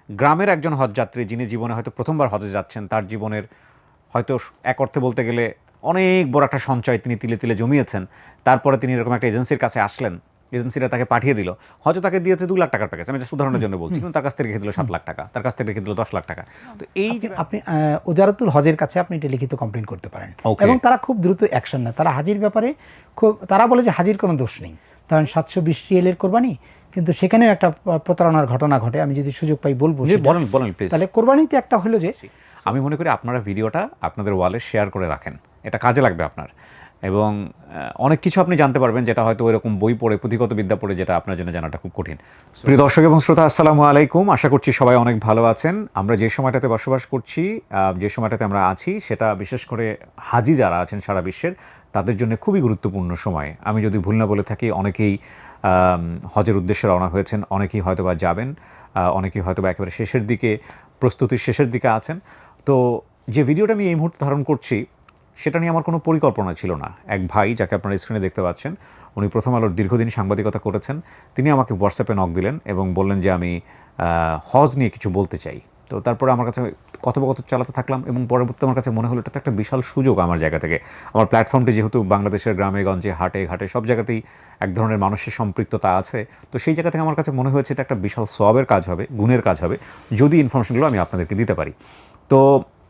গ্রামের একজন হজযাত্রী যিনি জীবনে হয়তো প্রথমবার হজে যাচ্ছেন, তার জীবনের হয়তো এক অর্থে বলতে গেলে অনেক বড় একটা সঞ্চয় তিনি তিলে তিলে জমিয়েছেন। তারপরে তিনি এরকম একটা এজেন্সির কাছে আসলেন, এজেন্সিরা তাকে পাঠিয়ে দিল। হয়তো তাকে দিয়েছে 2 লাখ টাকার প্যাকেজ, আমি জাস্ট উদাহরণের জন্য বলছি, কিন্তু তার কাছ থেকে রেখে দিল 7 লাখ টাকা, তার কাছ থেকে রেখে দিল 10 লাখ টাকা। তো এই আপনি যে আপনি ওজারাতুল হজের কাছে আপনি এটা লিখিত কমপ্লেন করতে পারেন ওকে, এবং তারা খুব দ্রুত অ্যাকশন নেয়। তারা হাজির ব্যাপারে তারা বলে যে হাজির কোনো দোষ নেই, কারণ 720 রিয়ালের কোরবানি, কিন্তু সেখানেও একটা প্রতারণার ঘটনা ঘটে। আমি যদি সুযোগ পাই বলবো, বলেন বলেন প্লিজ। তাহলে কোরবানিতে একটা হলো যে আমি মনে করি আপনারা ভিডিওটা আপনাদের ওয়ালে শেয়ার করে রাখেন, এটা কাজে লাগবে আপনার, এবং অনেক কিছু আপনি জানতে পারবেন যেটা হয়তো ওইরকম বই পড়ে, পুঁথিগত বিদ্যা পড়ে, যেটা আপনার জন্য জানাটা খুব কঠিন। প্রিয় দর্শক এবং শ্রোতা, আসসালামু আলাইকুম। আশা করছি সবাই অনেক ভালো আছেন। আমরা যে সময়টাতে বসবাস করছি, যে সময়টাতে আমরা আছি, সেটা বিশেষ করে হাজি যারা আছেন সারা বিশ্বের, তাদের জন্য খুবই গুরুত্বপূর্ণ সময়। আমি যদি ভুল না বলে থাকি, অনেকেই হজের উদ্দেশ্যে রওনা হয়েছেন, অনেকেই হয়তো বা যাবেন, অনেকেই হয়তো বা একেবারে শেষের দিকে, প্রস্তুতির শেষের দিকে আছেন। তো যে ভিডিওটা আমি এই মুহূর্তে ধারণ করছি, সেটা নিয়ে আমার কোনো পরিকল্পনা ছিল না। এক ভাই, যাকে আপনারা স্ক্রিনে দেখতে পাচ্ছেন, উনি প্রথম আলোর দীর্ঘদিন সাংবাদিকতা করেছেন, তিনি আমাকে হোয়াটসঅ্যাপে নক দিলেন এবং বললেন যে আমি হজ নিয়ে কিছু বলতে চাই। তো তারপরে আমার কাছে কথোপকথন চালাতে থাকলাম এবং পরবর্তী আমার কাছে মনে হলো এটা তো একটা বিশাল সুযোগ আমার জায়গা থেকে। আমার প্ল্যাটফর্মটি যেহেতু বাংলাদেশের গ্রামে গঞ্জে, হাটে ঘাটে সব জায়গাতেই এক ধরনের মানুষের সম্পৃক্ততা আছে, তো সেই জায়গা থেকে আমার কাছে মনে হয়েছে এটা একটা বিশাল সওয়াবের কাজ হবে, গুণের কাজ হবে, যদি ইনফরমেশনগুলো আমি আপনাদেরকে দিতে পারি। তো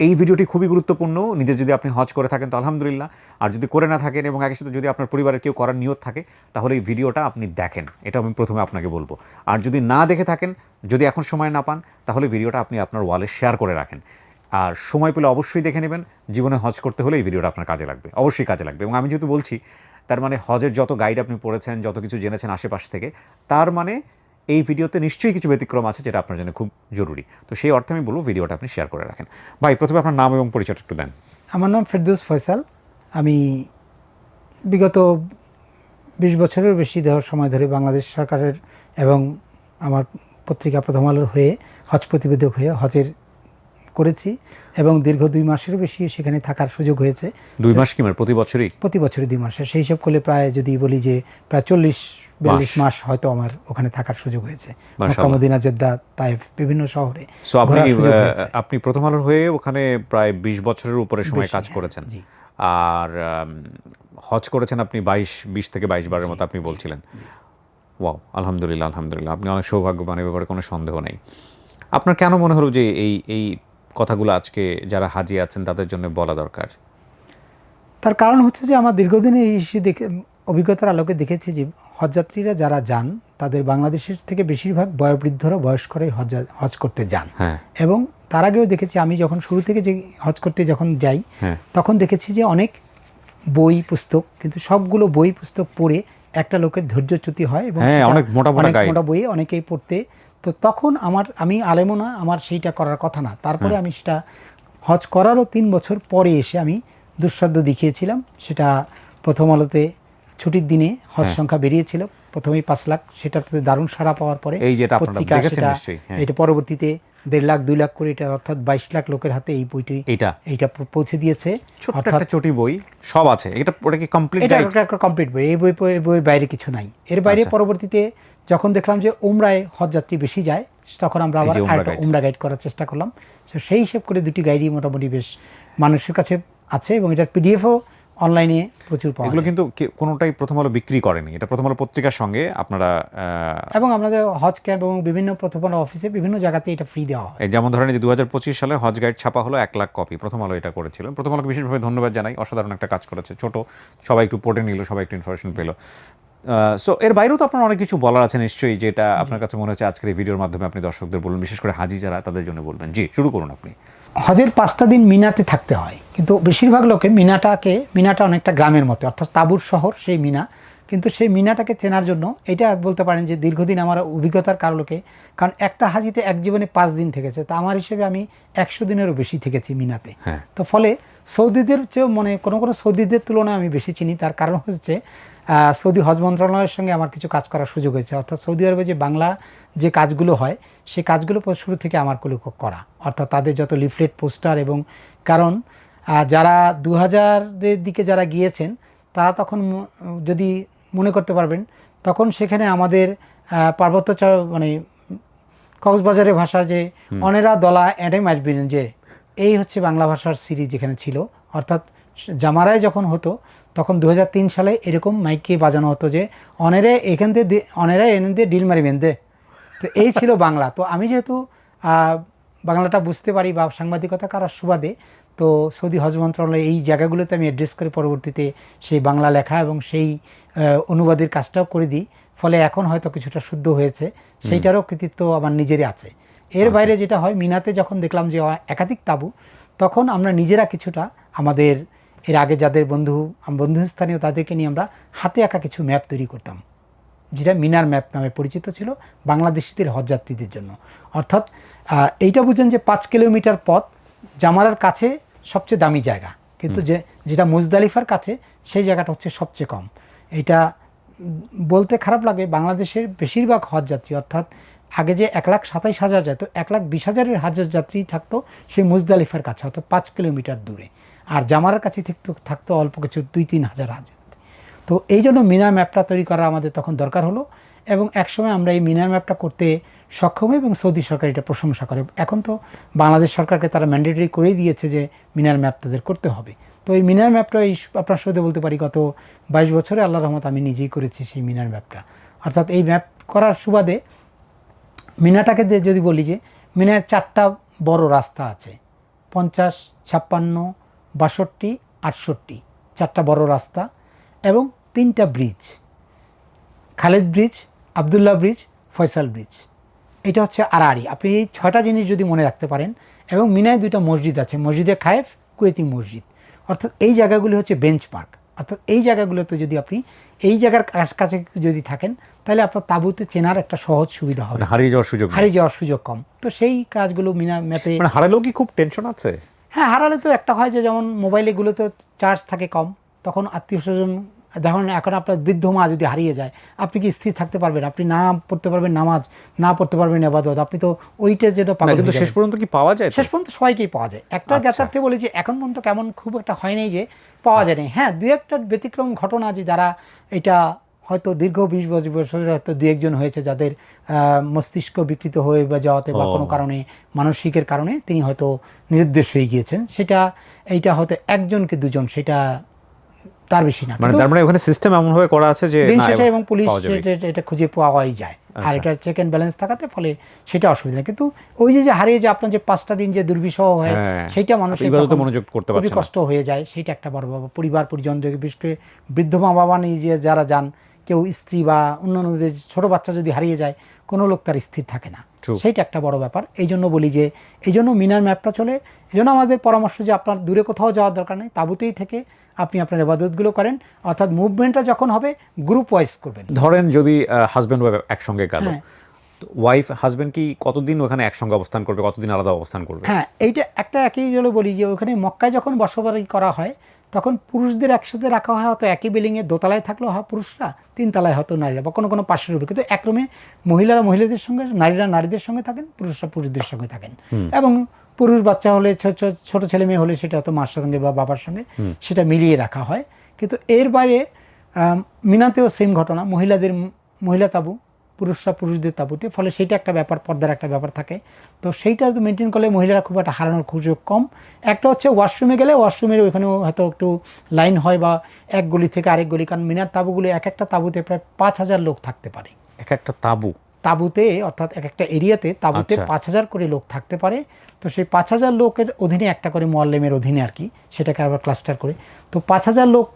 এই ভিডিওটি খুবই গুরুত্বপূর্ণ। নিজে যদি আপনি হজ করে থাকেন তো আলহামদুলিল্লাহ, আর যদি করে না থাকেন এবং একই সাথে যদি আপনার পরিবারের কেউ করার নিয়ত থাকে, তাহলে এই ভিডিওটা আপনি দেখেন, এটা আমি প্রথমে আপনাকে বলবো। আর যদি না দেখে থাকেন, যদি এখন সময় না পান, তাহলে ভিডিওটা আপনি আপনার ওয়ালে শেয়ার করে রাখেন। আর সময় পেলে অবশ্যই দেখে নেবেন। জীবনে হজ করতে হলে এই ভিডিওটা আপনার কাজে লাগবে, অবশ্যই কাজে লাগবে। এবং আমি যেহেতু বলছি, তার মানে হজের যত গাইড আপনি পড়েছেন, যত কিছু জেনেছেন আশেপাশ থেকে, তার মানে এই ভিডিওতে নিশ্চয়ই কিছু ব্যতিক্রম আছে যেটা আপনার জন্য খুব জরুরি। তো সেই অর্থে আমি বলবো ভিডিওটা আপনি শেয়ার করে রাখেন। ভাই, প্রথমে আপনার নাম এবং পরিচয়টা একটু দেন। আমার নাম ফেরদৌস ফয়সাল। আমি বিগত 20 বছরের বেশি সময় ধরে বাংলাদেশ সরকারের এবং আমার পত্রিকা প্রথম আলোর হয়ে হজ প্রতিবেদক হয়ে হজের করেছি এবং দীর্ঘ 2 মাসেরও বেশি সেখানে থাকার সুযোগ হয়েছে। 2 মাস কি মানে প্রতি বছরই? প্রতি বছরই 2 মাসে, সেই হিসাব করলে প্রায় যদি বলি যে প্রায় 40-42 মাস হয়তো আমার ওখানে থাকার সুযোগ হয়েছে। মক্কা, মদিনা, জেদ্দা, তায়েফ, বিভিন্ন শহরে ঘোরার সুযোগ হয়েছে। আপনি প্রথম আলোর হয়ে ওখানে প্রায় 20 বছরের উপরে সময় কাজ করেছেন। আর হজ করেছেন আপনি 20 থেকে 22 বারের মতো আপনি বলছিলেন। ওয়াও, আলহামদুলিল্লাহ আলহামদুলিল্লাহ, আপনি অনেক সৌভাগ্যবান, এ ব্যাপারে কোনো সন্দেহ নেই। আপনার কেন মনে হলো যে এই কথাগুলো আজকে যারা হাজি আছেন তাদের জন্য বলা দরকার? তার কারণ হচ্ছে যে আমার দীর্ঘদিনের অভিজ্ঞতার আলোকে দেখেছি যে হজযাত্রীরা যারা যান, তাদের বাংলাদেশের থেকে বেশিরভাগ বয়োবৃদ্ধরা, বয়স্করাই হজ করতে যান। এবং তার আগেও দেখেছি, আমি যখন শুরু থেকে যে হজ করতে যখন যাই, তখন দেখেছি যে অনেক বই পুস্তক, কিন্তু সবগুলো বই পুস্তক পড়ে একটা লোকের ধৈর্যচ্যুতি হয় এবং অনেক মোটা বই অনেকেই পড়তে। তো তখন আমি আলেমও না, আমার সেইটা করার কথা না। তারপরে আমি সেটা হজ করারও 3 বছর পরে এসে আমি দুঃসাধ্য দেখিয়েছিলাম। সেটা প্রথম আলোতে ছুটির দিনে হজ সংখ্যা বেরিয়েছিল, প্রথমেই 5 লাখ, সেটাতে দারুণ সাড়া পাওয়ার পরে পত্রিকা সেটা এটা পরবর্তীতে 1.5 লাখ 2 লাখ করে, এটা অর্থাৎ 22 লাখ লোকের হাতে এই বইটি এইটা পৌঁছে দিয়েছে। ছোট্ট একটা চটি বই, সব আছে। ওটা কি কমপ্লিট গাইড? এটা একটা কমপ্লিট বই। এই বইয়ের বাইরে কিছু নাই। এর বাইরে পরবর্তীতে যখন দেখলাম যে উমরায় হজযাত্রী বেশি যায়, তখন আমরা আবার একটা উমরা গাইড করার চেষ্টা করলাম। সেই হিসেব করে 2টি গাইডই মোটামুটি বেশ মানুষের কাছে আছে এবং এটার পিডিএফও অনলাইনে প্রচুর পাওয়া যায়। এগুলো কিন্তু কোনোটাই প্রথম আলো বিক্রি করেনি, এটা প্রথম আলো পত্রিকার সঙ্গে আপনারা, এবং আমাদের হজ ক্যাম্প এবং বিভিন্ন প্রথম আলো অফিসে বিভিন্ন জায়গাতে এটা ফ্রি দেওয়া হয়। যেমন ধরেন যে 2025 সালে হজ গাইড ছাপা হলো 1 লাখ কপি, প্রথম আলো এটা করেছিল। প্রথম আলোকে বিশেষভাবে ধন্যবাদ জানাই, অসাধারণ একটা কাজ করেছে। ছোট, সবাই একটু পড়ে নিল, সবাই একটু ইনফরমেশন পেল। সো এর বাইরেও তো আপনার অনেক কিছু বলার আছে নিশ্চয়ই, যেটা আপনার কাছে মনে হচ্ছে আজকের এই ভিডিওর মাধ্যমে আপনি দর্শকদের বলুন, বিশেষ করে হাজি যারা তাদের জন্য বলবেন। জি, শুরু করুন আপনি। হজের 5টা দিন মিনাতে থাকতে হয়, কিন্তু বেশিরভাগ লোকে মিনাটা অনেকটা গ্রামের মতো, অর্থাৎ তাঁবুর শহর সেই মিনা। কিন্তু সেই মিনাটাকে চেনার জন্য এটা বলতে পারেন যে দীর্ঘদিন আমার অভিজ্ঞতার কারণ একটা হাজিতে এক জীবনে 5 দিন থেকেছে, তা আমার হিসেবে আমি 100 দিনেরও বেশি থেকেছি মিনাতে। তো ফলে সৌদিদের চেয়েও কোনো সৌদিদের তুলনায় আমি বেশি চিনি। তার কারণ হচ্ছে সৌদি হজ মন্ত্রণালয়ের সঙ্গে আমার কিছু কাজ করার সুযোগ হয়েছে, অর্থাৎ সৌদি আরবে যে বাংলা যে কাজগুলো হয় সেই কাজগুলো শুরু থেকে আমার করা, অর্থাৎ তাদের যত লিফলেট, পোস্টার, এবং কারণ যারা 2000-এর দিকে যারা গিয়েছেন তারা তখন যদি মনে করতে পারবেন, তখন সেখানে আমাদের পার্বত্য কক্সবাজারের ভাষা যে অনেরা দলা এডে মারবেন, যে এই হচ্ছে বাংলা ভাষার সিরিজ যেখানে ছিল। অর্থাৎ জামারায় যখন হতো তখন 2003 সালে এরকম মাইকে বাজানো হতো যে অনেরে এখান থেকে অনেরা এনে দিয়ে ডিল মারিবেন দে। তো এই ছিল বাংলা। তো আমি যেহেতু বাংলাটা বুঝতে পারি বা সাংবাদিকতা করার সুবাদে, তো সৌদি হজ মন্ত্রণালয় এই জায়গাগুলোতে আমি অ্যাড্রেস করে পরবর্তীতে সেই বাংলা লেখা এবং সেই অনুবাদের কাজটাও করে দিই। ফলে এখন হয়তো কিছুটা শুদ্ধ হয়েছে, সেইটারও কৃতিত্ব আমার নিজেরই আছে। এর বাইরে যেটা হয়, মিনাতে যখন দেখলাম যে একাধিক তাঁবু, তখন আমরা নিজেরা কিছুটা আমাদের এর আগে যাদের বন্ধুস্থানীয় তাদেরকে নিয়ে আমরা হাতে আঁকা কিছু ম্যাপ তৈরি করতাম, যেটা মিনার ম্যাপ নামে পরিচিত ছিল বাংলাদেশিদের হজযাত্রীদের জন্য। অর্থাৎ এইটা বুঝেন যে 5 কিলোমিটার পথ জামারার কাছে সবচেয়ে দামি জায়গা, কিন্তু যেটা মুজদালিফার কাছে সেই জায়গাটা হচ্ছে সবচেয়ে কম। এটা বলতে খারাপ লাগে, বাংলাদেশের বেশিরভাগ হজযাত্রী, অর্থাৎ আগে যে 1,27,000 যেত, 1,20,000-এর হজযাত্রী থাকতো সেই মুজদালিফার কাছে, অর্থাৎ 5 কিলোমিটার দূরে। আর জামারার কাছে থাকতো অল্প কিছু 2-3 হাজার হাজযাত্রী। তো এই জন্য মিনার ম্যাপটা তৈরি করা আমাদের তখন দরকার হলো, এবং একসময় আমরা এই মিনার ম্যাপটা করতে সক্ষম, এবং সৌদি সরকার এটা প্রশংসা করে। এখন তো বাংলাদেশ সরকারকে তারা ম্যান্ডেটরি করেই দিয়েছে যে মিনার ম্যাপ তাদের করতে হবে। তো এই মিনার ম্যাপটা আপনার সাথে বলতে পারি গত 22 বছরে আল্লাহর রহমত আমি নিজেই করেছি সেই মিনার ম্যাপটা। অর্থাৎ এই ম্যাপ করার সুবাদে মিনাটাকে যদি বলি যে মিনার 4টা বড় রাস্তা আছে, 50, 56, 62, 68, 4টা বড় রাস্তা এবং 3টা bridge, Khaled bridge, Abdullah bridge, Faisal bridge. এটা হচ্ছে আড়াআড়ি। আপনি এই 6টা জিনিস যদি মনে রাখতে পারেন, এবং মিনায় 2টা মসজিদ আছে, মসজিদে খায়েফ, কুয়েতি মসজিদ। অর্থাৎ এই জায়গাগুলি হচ্ছে বেঞ্চমার্ক। অর্থাৎ এই জায়গাগুলোতে যদি আপনি এই জায়গার কাছে যদি থাকেন, তাহলে আপনার তাঁবুতে চেনার একটা সহজ সুবিধা হবে, হারিয়ে যাওয়ার সুযোগ কম। তো সেই কাজগুলো মিনা ম্যাপে। হারালেও কি খুব টেনশন আছে? হ্যাঁ, হারালে তো একটা হয় যে যেমন মোবাইলগুলোতে চার্জ থাকে কম, তখন আত্মীয় স্বজন, দেখুন এখন আপনার বৃদ্ধ মা যদি হারিয়ে যায়, আপনি কি স্থির থাকতে পারবেন? আপনি না পড়তে পারবেন নামাজ, না পড়তে পারবেন ইবাদত, আপনি তো ওইটা যেটা পাবেন। কিন্তু শেষ পর্যন্ত কি পাওয়া যায়? শেষ পর্যন্ত সবাইকেই পাওয়া যায়। একটা জ্ঞাতার্থে বলি যে এখন পর্যন্ত কেমন খুব একটা হয় নাই যে পাওয়া যায় নাই। হ্যাঁ, 2-একটা ব্যতিক্রম ঘটনা আছে, যারা এটা হয়তো দীর্ঘ 20 বছরের হয়তো 2-1 জন হয়েছে যাদের মস্তিষ্ক বিকৃত হয়ে বা যাওয়াতে বা কোনো কারণে মানসিকের কারণে তিনি হয়তো নিরুদ্দেশ হয়ে গিয়েছেন। এইটা হয়তো 1 জনকে 2 জন, সেটা তার বেশি না। মানে তার মানে ওখানে সিস্টেম এমন ভাবে করা আছে যে দিন শেষে এবং পুলিশ এটা খুঁজে পাওয়াই যায়। আর এটা চেক অ্যান্ড ব্যালেন্স থাকাতে ফলে সেটা অসুবিধা নেই। কিন্তু ওই যে হারিয়ে যে আপনার যে 5টা দিন যে দুর্বিষহ হয়, সেইটা মানুষের মনোযোগ করতে পারছে না, খুবই কষ্ট হয়ে যায়। সেইটা একটা বড় পরিবার পরিজন, বিশেষ করে বৃদ্ধ মা বাবা নিয়ে যে যারা যান, কেউ স্ত্রী বা অন্যান্যদের ছোট বাচ্চা যদি হারিয়ে যায়, কোনো লোক তার স্থির থাকে না, সেইটা একটা বড় ব্যাপার। এই জন্য বলি যে এই জন্য মিনার ম্যাপটা চলে। এই জন্য আমাদের পরামর্শ যে আপনার দূরে কোথাও যাওয়ার দরকার নেই, তাঁবুতেই থেকে আপনি আপনার ইবাদতগুলো করেন। অর্থাৎ মুভমেন্টটা যখন হবে গ্রুপ ওয়াইজ করবেন। ধরেন যদি হাজব্যান্ড ওয়াইফ একসঙ্গে গেল, ওয়াইফ হাজব্যান্ড কি কতদিন ওখানে একসঙ্গে অবস্থান করবে, কতদিন আলাদা অবস্থান করবে? হ্যাঁ, এইটা একটা একই জন্য বলি যে ওখানে মক্কায় যখন বসবাস করা হয় তখন পুরুষদের একসাথে রাখা হয়, হয়তো একই বিল্ডিংয়ে দোতলায় থাকলেও হয় পুরুষরা, 3 তলায় হয়তো নারীরা, বা কোনো পাশের রূপে। কিন্তু এক রুমে মহিলারা মহিলাদের সঙ্গে, নারীরা নারীদের সঙ্গে থাকেন, পুরুষরা পুরুষদের সঙ্গে থাকেন। এবং পুরুষ বাচ্চা হলে, ছোট ছেলে মেয়ে হলে সেটা হয়তো মার সঙ্গে বা বাবার সঙ্গে সেটা মিলিয়ে রাখা হয়। কিন্তু এর বাইরে মিনাতেও সেম ঘটনা, মহিলা তাঁবু, পুরুষরা পুরুষদের তাঁবুতে। ফলে সেইটা একটা ব্যাপার, পর্দার একটা ব্যাপার থাকে। তো সেইটা যদি মেনটেন করলে মহিলারা খুব একটা হারানোর সুযোগ কম। একটা হচ্ছে ওয়াশরুমে গেলে, ওয়াশরুমের ওইখানেও হয়তো একটু লাইন হয়, বা এক গলি থেকে আরেক গলি, কারণ মিনার তাঁবুগুলো একটা তাঁবুতে প্রায় 5,000 লোক থাকতে পারে। একটা তাঁবুতে, অর্থাৎ একটা এরিয়াতে তাঁবুতে 5,000 করে লোক থাকতে পারে। তো সেই 5,000 লোকের অধীনে একটা করে মোয়াল্লেমের অধীনে আর কি, সেটাকে আবার ক্লাস্টার করে। তো 5,000 লোক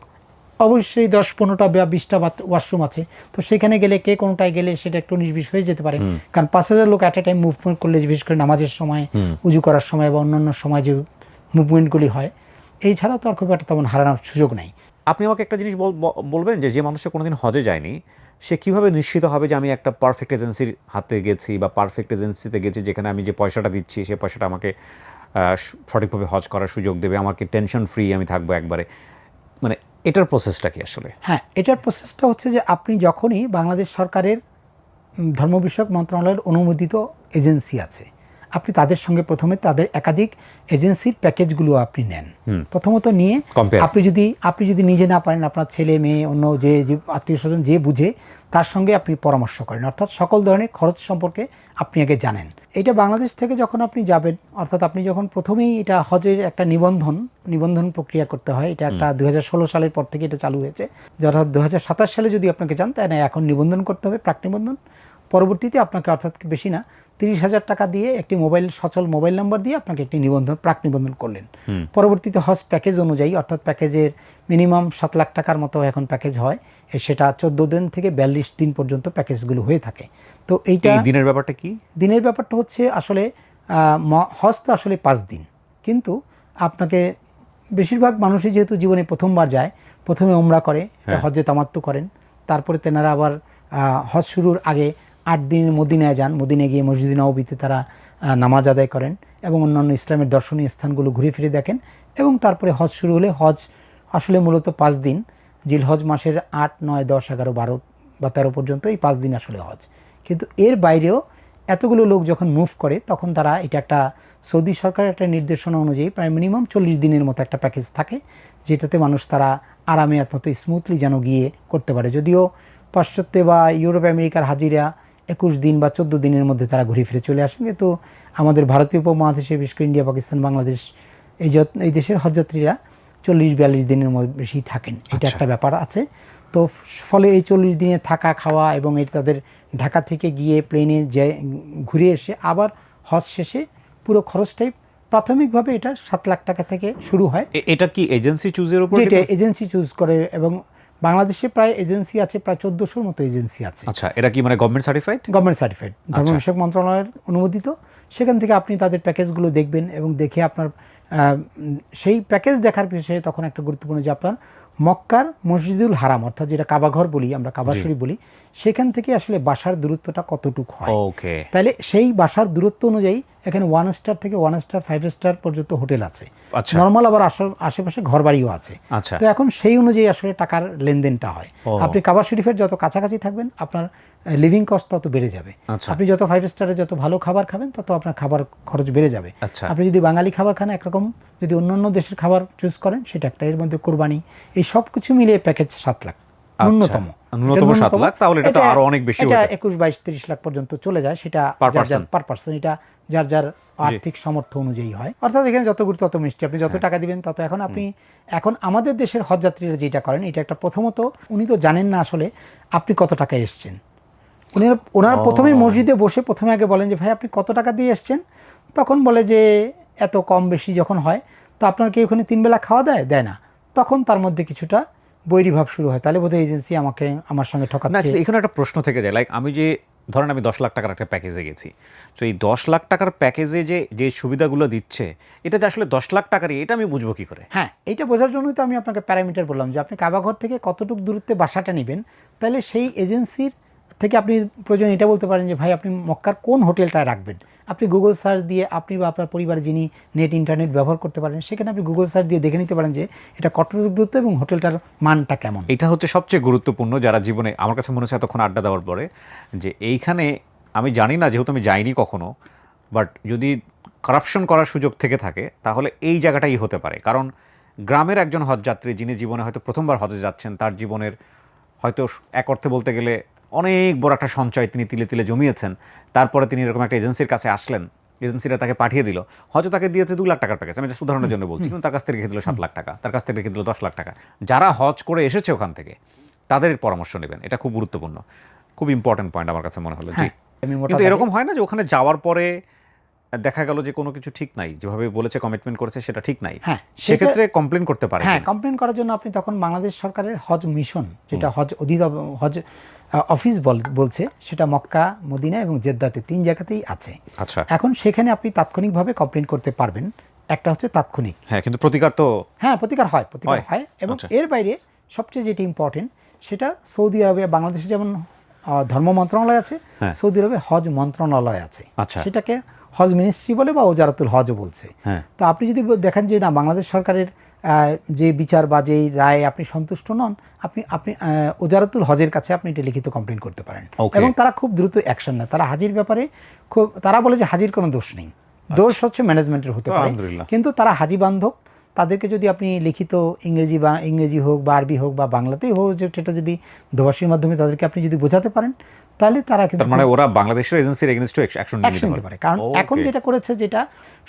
অবশ্যই 10-15টা বা 20টা ওয়াশরুম আছে। তো সেখানে গেলে কে কোনটায় গেলে সেটা একটু নির্বিষ হয়ে যেতে পারে, কারণ 5,000 লোক অ্যাট এ টাইম মুভমেন্ট করলে, বিশেষ করে নামাজের সময়, উজু করার সময় বা অন্যান্য সময় যে মুভমেন্টগুলি হয়, এই ছাড়া তো আর খুব একটা তেমন হারানোর সুযোগ নেই। আপনি আমাকে একটা জিনিস বলবেন যে মানুষের কোনোদিন হজে যায়নি, সে কিভাবে নিশ্চিত হবে যে আমি একটা পারফেক্ট এজেন্সির হাতে গেছি বা পারফেক্ট এজেন্সিতে গেছি, যেখানে আমি যে পয়সাটা দিচ্ছি সেই পয়সাটা আমাকে সঠিকভাবে হজ করার সুযোগ দেবে, আমাকে টেনশন ফ্রি আমি থাকবো একবারে, মানে এটার প্রসেসটা কি আসলে? হ্যাঁ, এটার প্রসেসটা হচ্ছে যে আপনি যখনই বাংলাদেশ সরকারের ধর্ম বিষয়ক মন্ত্রণালয়ের অনুমোদিত এজেন্সি আছে, আপনি তাদের সঙ্গে প্রথমে তাদের একাধিক এজেন্সির প্যাকেজগুলো আপনি নেন। প্রথমত নিয়ে Compare. আপনি যদি নিজে না পারেন, আপনার ছেলে মেয়ে অন্য যে আত্মীয় স্বজন যে বুঝে তার সঙ্গে আপনি পরামর্শ করেন, অর্থাৎ সকল ধরনের খরচ সম্পর্কে আপনি আগে জানেন। এটা বাংলাদেশ থেকে যখন আপনি যাবেন, অর্থাৎ আপনি যখন প্রথমেই এটা হজের একটা নিবন্ধন প্রক্রিয়া করতে হয়, এটা একটা 2016 সালের পর থেকে এটা চালু হয়েছে। অর্থাৎ 2027 সালে যদি আপনাকে যান, তাই না এখন নিবন্ধন করতে হবে, প্রাক নিবন্ধন। পরবর্তীতে আপনাকে, অর্থাৎ বেশি না, 30,000 টাকা দিয়ে একটি সচল মোবাইল নাম্বার দিয়ে আপনাকে একটি প্রাক নিবন্ধন করলেন। পরবর্তীতে হজ প্যাকেজ অনুযায়ী, অর্থাৎ প্যাকেজের মিনিমাম 7 লাখ টাকার মতো এখন প্যাকেজ হয়, সেটা 14 দিন থেকে 42 দিন পর্যন্ত প্যাকেজগুলো হয়ে থাকে। তো এইটা দিনের ব্যাপারটা কি? দিনের ব্যাপারটা হচ্ছে আসলে হজ তো আসলে 5 দিন, কিন্তু আপনাকে বেশিরভাগ মানুষই যেহেতু জীবনে প্রথমবার যায়, প্রথমে ওমরা করে, হজ্জে তামাত্তু করেন, তারপরে তেনারা আবার হজ শুরুর আগে 8 দিন মদিনায় যান, মদিনায় গিয়ে মসজিদ নববীতে তারা নামাজ আদায় করেন এবং অন্যান্য ইসলামের দর্শনীয় স্থানগুলো ঘুরে ফিরে দেখেন, এবং তারপরে হজ শুরু হলে, হজ আসলে মূলত 5 দিন, জিলহজ মাসের 8, 9, 10, 11, 12 বা 13 পর্যন্ত এই 5 দিন আসলে হজ। কিন্তু এর বাইরেও এতগুলো লোক যখন মুভ করে, তখন তারা, এটা একটা সৌদি সরকারের একটা নির্দেশনা অনুযায়ী প্রায় মিনিমাম 40 দিনের মতো একটা প্যাকেজ থাকে, যেটাতে মানুষ তারা আরামে অত্যন্ত স্মুথলি যেন গিয়ে করতে পারে। যদিও পাশ্চাত্য বা ইউরোপ আমেরিকার হাজিরা 21 দিন বা 14 দিনের মধ্যে তারা ঘুরে ফিরে চলে আসেন, কিন্তু আমাদের ভারতীয় উপমহাদেশে, বিশেষ করে ইন্ডিয়া, পাকিস্তান, বাংলাদেশ, এই দেশের হজযাত্রীরা 40-42 দিনের মধ্যে বেশি থাকেন। এটা একটা ব্যাপার আছে। তো ফলে এই 40 দিনে থাকা খাওয়া, এবং এটা তাদের ঢাকা থেকে গিয়ে প্লেনে ঘুরে এসে আবার হজ শেষে পুরো খরচটাই প্রাথমিকভাবে এটা 7 লাখ টাকা থেকে শুরু হয়। এটা কি এজেন্সি চুজের উপর? যেটা এজেন্সি চুজ করে, এবং বাংলাদেশে প্রায় এজেন্সি আছে, প্রায় 1400-র মতো এজেন্সি আছে। আচ্ছা, এটা কি মানে গভর্নমেন্ট সার্টিফাইড? গভর্নমেন্ট সার্টিফাইড, ধর্ম বিষয়ক মন্ত্রণালয়ের অনুমোদিত। সেখান থেকে আপনি তাদের প্যাকেজগুলো দেখবেন, এবং দেখে আপনার সেই প্যাকেজ দেখার বিষয়ে তখন একটা গুরুত্বপূর্ণ যে আপনার মক্কার মসজিদুল হারাম, অর্থাৎ যেটা কাবাঘর বলি আমরা, কাবা শরীফ বলি, সেখান থেকে আসলে বাসার দূরত্বটা কতটুকু হয়। ওকে। তাহলে সেই বাসার দূরত্ব অনুযায়ী এখানে 1 স্টার থেকে 1 স্টার 5 স্টার পর্যন্ত হোটেল আছে, নর্মাল, আবার আশেপাশে ঘর বাড়িও আছে। তো এখন সেই অনুযায়ী আসলে টাকার লেনদেনটা হয়। আপনি কাবা শরীফের যত কাছাকাছি থাকবেন, আপনার লিভিং কস্ট তত বেড়ে যাবে। আপনি যত 5 স্টারে যত ভালো খাবার খাবেন, তত আপনার খাবার খরচ বেড়ে যাবে। আপনি যদি বাঙালি খাবার খান একরকম, যদি অন্যান্য দেশের খাবার চুজ করেন সেটা একটা, এর মধ্যে কোরবানি, এই সব কিছু মিলিয়ে প্যাকেজ 7 লাখ ন্যূনতম। 7 লাখ, তাহলে এটা তো আরো অনেক বেশি, এটা 21, 22, 30 লাখ পর্যন্ত চলে যায়, সেটা পার পারসন। এটা যার যার আর্থিক সামর্থ্য অনুযায়ী হয়। অর্থাৎ এখানে যত গুরুত্ব তত মিষ্টি, আপনি যত টাকা দিবেন তত। এখন আমাদের দেশের হজযাত্রীরা যেটা করেন, এটা একটা, প্রথমত উনি তো জানেন না আসলে আপনি কত টাকা এসছেন। ওনারা প্রথমে মসজিদে বসে প্রথমে আগে বলেন যে ভাই আপনি কত টাকা দিয়ে এসছেন, তখন বলে যে এত কম বেশি যখন হয়, তো আপনার কি ওখানে 3 বেলা খাওয়া দেয় না, তখন তার মধ্যে কিছুটা বৈরীভাব শুরু হয়, তাহলে বোধহয় এজেন্সি আমার সঙ্গে ঠকাচ্ছে। এখানে একটা প্রশ্ন থেকে যায়, লাইক আমি যে ধরেন আমি 10 লাখ টাকার একটা প্যাকেজে গেছি, তো এই 10 লাখ টাকার প্যাকেজে যে সুবিধাগুলো দিচ্ছে, এটা যে আসলে 10 লাখ টাকারই, এটা আমি বুঝবো কি করে? হ্যাঁ, এটা বোঝার জন্যই তো আমি আপনাকে প্যারামিটার বললাম যে আপনি কাবাঘর থেকে কতটুকু দূরত্বে বাসাটা নেবেন, তাহলে সেই এজেন্সির থেকে আপনি প্রয়োজন এটা বলতে পারেন যে ভাই আপনি মক্কার কোন হোটেলটায় রাখবেন। আপনি গুগল সার্চ দিয়ে, আপনি বা আপনার পরিবারে যিনি নেট ইন্টারনেট ব্যবহার করতে পারেন, সেখানে আপনি গুগল সার্চ দিয়ে দেখে নিতে পারেন যে এটা কতটুকু দূরত্ব এবং হোটেলটার মানটা কেমন। এটা হচ্ছে সবচেয়ে গুরুত্বপূর্ণ, যারা জীবনে, আমার কাছে মনে হচ্ছে এতক্ষণ আড্ডা দেওয়ার পরে, যে এইখানে আমি জানি না, যেহেতু আমি যাইনি কখনো, বাট যদি কারাপশন করার সুযোগ থেকে থাকে, তাহলে এই জায়গাটাই হতে পারে। কারণ গ্রামের একজন হজযাত্রী, যিনি জীবনে হয়তো প্রথমবার হজে যাচ্ছেন, তার জীবনের হয়তো এক অর্থে বলতে গেলে অনেক বড় একটা সঞ্চয় তিনি তিলে তিলে জমিয়েছেন, তারপরে তিনি এরকম একটা এজেন্সির কাছে আসলেন, এজেন্সিরা তাকে পাঠিয়ে দিল, হয়তো তাকে দিয়েছে 2 লাখ টাকার প্যাকেজ, আমি জাস্ট উদাহরণের জন্য বলছি, কিন্তু তার কাছ থেকে রেখে দিল 7 লাখ টাকা, তার কাছ থেকে রেখে দিল 10 লাখ টাকা। যারা হজ করে এসেছে ওখান থেকে, তাদের পরামর্শ নেবেন, এটা খুব গুরুত্বপূর্ণ, খুব ইম্পর্টেন্ট পয়েন্ট আমার কাছে মনে হলো। জি, কিন্তু এরকম হয় না যে ওখানে যাওয়ার পরে দেখা গেল যে কোনো কিছু ঠিক নাই, যেভাবে বলেছে কমিটমেন্ট করেছে সেটা ঠিক নাই, সেক্ষেত্রে কমপ্লেন করতে পারে? হ্যাঁ, কমপ্লেন করার জন্য আপনি তখন বাংলাদেশ সরকারের হজ মিশন, যেটা হজ অফিস বলছে, সেটা মক্কা, মদিনা এবং জেদ্দাতে 3 জায়গাতেই আছে। আচ্ছা, এখন সেখানে আপনি তাৎক্ষণিকভাবে কমপ্লেন করতে পারবেন। একটা হচ্ছে তাৎক্ষণিক, হ্যাঁ, কিন্তু প্রতিকার প্রতিকার হয় এবং এর বাইরে সবচেয়ে যেটি ইম্পর্টেন্ট, সেটা সৌদি আরবে, বাংলাদেশে যেমন ধর্ম মন্ত্রণালয় আছে, সৌদি আরবে হজ মন্ত্রণালয় আছে, সেটাকে হজ মিনিস্ট্রি বলে বা ওজারাতুল হজও বলছে। তো আপনি যদি দেখেন যে না, বাংলাদেশ সরকারের যে বিচার বা যেই রায়ে আপনি সন্তুষ্ট নন, আপনি আপনি ওজারাতুল হজের কাছে আপনি এটা লিখিত কমপ্লেন করতে পারেন। Okay. এবং তারা খুব দ্রুত অ্যাকশন নেয়। তারা হাজির ব্যাপারে খুব, তারা বলে যে হাজির কোনো দোষ নেই, দোষ হচ্ছে ম্যানেজমেন্টের হতে পারে, আলহামদুলিল্লাহ। কিন্তু তারা হাজি বান্ধব। তাদেরকে যদি আপনি লিখিত ইংরেজি হোক বা আরবি হোক বা বাংলাতেই হোক, যেটা যদি দোভাষীর মাধ্যমে তাদেরকে আপনি যদি বোঝাতে পারেন, তাহলে তারা কিন্তু তার মানে ওরা বাংলাদেশের এজেন্সির এগেইনস্টে অ্যাকশন নিতে পারে। কারণ এখন যেটা করেছে, যেটা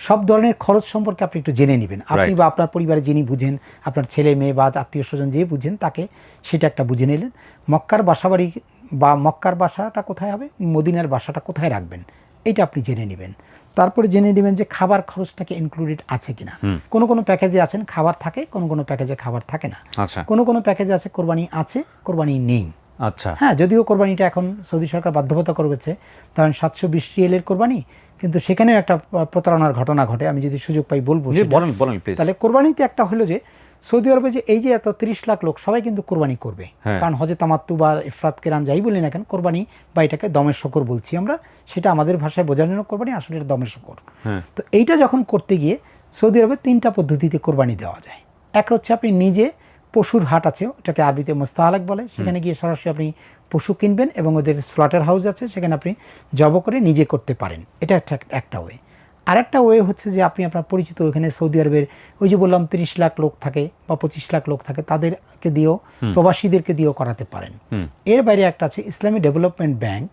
সব ধরনের খরচ সম্পর্কে আপনি একটু জেনে নেবেন, আপনি বা আপনার পরিবারে যিনি বুঝেন, আপনার ছেলে মেয়ে বা আত্মীয় স্বজন যে বুঝেন, তাকে সেটা একটা বুঝে নিলেন। মক্কার বাসাবাড়ি বা মক্কার বাসাটা কোথায় হবে, মদিনার বাসাটা কোথায় রাখবেন, এটা আপনি জেনে নেবেন। তারপরে জেনে নেবেন যে খাবার খরচটাকে ইনক্লুডেড আছে কিনা। কোনো কোনো প্যাকেজে আছেন খাবার থাকে, কোনো কোনো প্যাকেজে খাবার থাকে না। আচ্ছা কোনো কোনো প্যাকেজে আছে কোরবানি আছে, কোরবানি নেই। আচ্ছা হ্যাঁ, যদিও কোরবানিটা এখন সৌদি সরকার বাধ্যবাধকতা করেছে, ধরেন 720 রিয়ালের কোরবানি, কিন্তু সেখানেও একটা প্রতারণার ঘটনা ঘটে। আমি যদি সুযোগ পাই বলবো জি, সেটা। বলেন বলেন প্লিজ। তাহলে কোরবানিতে একটা হলো যে সৌদি আরবে যে এই যে এত 30 লাখ লোক সবাই কিন্তু কোরবানি করবে, হ্যাঁ। কারণ হজে তামাত্তু বা ইফরাত কেরান যাই বলি না কেন, কোরবানি বা এটাকে দমের শকর বলছি আমরা, সেটা আমাদের ভাষায় বোঝানোর কোরবানি, আসলে এটা দমের শকর। হ্যাঁ। তো এইটা যখন করতে গিয়ে সৌদি আরবে 3টা পদ্ধতিতে কোরবানি দেওয়া যায়। এক হচ্ছে আপনি নিজে, পশুর হাট আছে, ওটাকে আরবিতে মুস্তাহালাক বলে, সেখানে গিয়ে সরাসরি আপনি পশু কিনবেন এবং ওদের স্লটার হাউস আছে, সেখানে আপনি জব করে নিজে করতে পারেন। এটা একটা ওয়ে। আরেকটা ওয়ে হচ্ছে যে আপনি আপনার পরিচিত ওখানে সৌদি আরবের ওই যে বললাম 30 লাখ লোক থাকে বা 25 লাখ লোক থাকে, তাদেরকে দিয়েও, প্রবাসীদেরকে দিয়েও করাতে পারেন। এর বাইরে একটা আছে ইসলামী ডেভেলপমেন্ট ব্যাংক,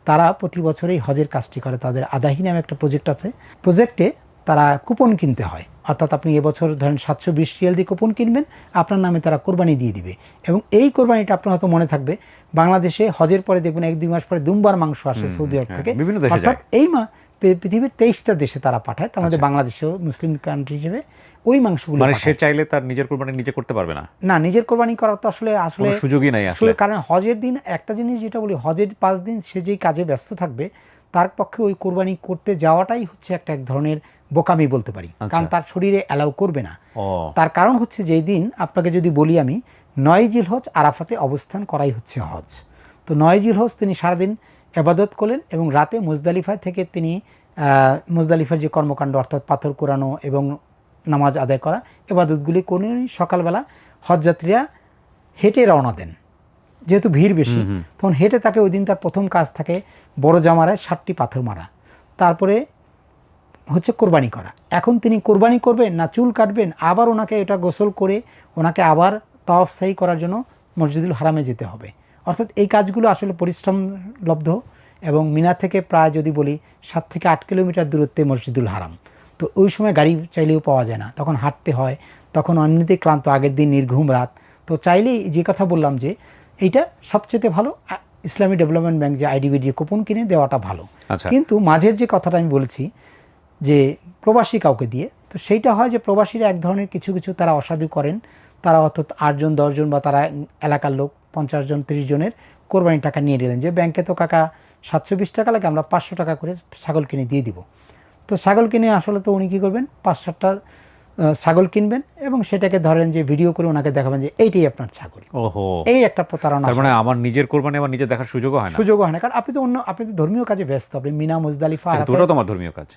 তারা প্রতি বছরই হজের কাজটি করে। তাদের আদাহি নামে একটা প্রজেক্ট আছে, প্রজেক্টে তারা কুপন কিনতে হয়, অর্থাৎ আপনি এবছর ধরেন 720 রিয়াল দিয়ে কুপন কিনবেন, আপনার নামে তারা কোরবানি দিয়ে দিবে। এবং এই কোরবানিটা আপনার হয়তো মনে থাকবে, বাংলাদেশে হজের পরে দেখবেন 1-2 মাস পরে দুমবার মাংস আসে সৌদি আরব থেকে, বিভিন্ন দেশে অর্থাৎ এই পৃথিবীর 23টা দেশে তারা পাঠায়, তার মধ্যে বাংলাদেশেও মুসলিম কান্ট্রি হিসেবে ওই মাংসগুলো মানে সে পাঠায়। চাইলে তার নিজের কোরবানি নিজে করতে পারবে না, না, নিজের কোরবানি করার তো আসলে কোনো সুযোগই নাই আসলে। কারণ হজের দিন একটা জিনিস যেটা বলি, হজের 5 দিন সে যেই কাজে ব্যস্ত থাকবে, তার পক্ষে ওই কোরবানি করতে যাওয়াটাই হচ্ছে একটা এক ধরনের বোকামি বলতে পারি, কারণ তার শরীরে অ্যালাউ করবে না। তার কারণ হচ্ছে যেই দিন আপনাকে যদি বলি আমি, 9 জিলহজ আরাফাতে অবস্থান করাই হচ্ছে হজ। তো 9 জিলহজ তিনি সারাদিন ইবাদত করলেন এবং রাতে মুজদালিফা থেকে তিনি মুজদালিফার যে কর্মকাণ্ড, অর্থাৎ পাথর কোরানো এবং নামাজ আদায় করা, ইবাদতগুলি করে সকালবেলা হজযাত্রীরা হেঁটে রওনা দেন। যেহেতু ভিড় বেশি, তখন হেঁটে তাকে ওই দিন তার প্রথম কাজ থাকে বড় জামারায় 7টি পাথর মারা, তারপরে হচ্ছে কোরবানি করা। এখন তিনি কোরবানি করবেন না চুল কাটবেন, আবার ওনাকে এটা গোসল করে ওনাকে আবার তাওয়াফ সাই করার জন্য মসজিদুল হারামে যেতে হবে। অর্থাৎ এই কাজগুলো আসলে পরিশ্রমলব্ধ, এবং মিনা থেকে প্রায় যদি বলি 7 থেকে 8 কিলোমিটার দূরত্বে মসজিদুল হারাম। তো ওই সময় গাড়ি চাইলেও পাওয়া যায় না, তখন হাঁটতে হয়, তখন এমনিতেই ক্লান্ত, আগের দিন নির্ঘুম রাত। তো চাইলেই যে কথা বললাম যে এইটা সবচেয়ে ভালো, ইসলামী ডেভেলপমেন্ট ব্যাংক যে আইডিবি দিয়ে কুপন কিনে দেওয়াটা ভালো। কিন্তু মাঝের যে কথাটা আমি বলেছি যে প্রবাসী কাউকে দিয়ে, তো সেইটা হয় যে প্রবাসীরা এক ধরনের কিছু কিছু তারা অসাধু করেন, তারা অর্থাৎ 8 জন 10 জন বা তারা এলাকার লোক 50 জন 30 জনের কোরবানির টাকা নিয়ে নিলেন, যে ব্যাংকে তো কাকা 720 টাকা লাগে, আমরা 500 টাকা করে ছাগল কিনে দিয়ে দিব। তো ছাগল কিনে আসলে তো উনি কী করবেন, 5-7টা ছাগল কিনবেন এবং সেটাকে ধরেন যে ভিডিও করে ওনাকে দেখাবেন যে এইটাই আপনার ছাগল। ওহো, এই একটা প্রতারণা। তার মানে আমার নিজের কোরবানি আমার নিজে দেখার সুযোগও হয় না, কারণ আপনি তো ধর্মীয় কাজে ব্যস্ত, আপনি মিনা মুজদালিফা ওটাও তো আমার ধর্মীয় কাজ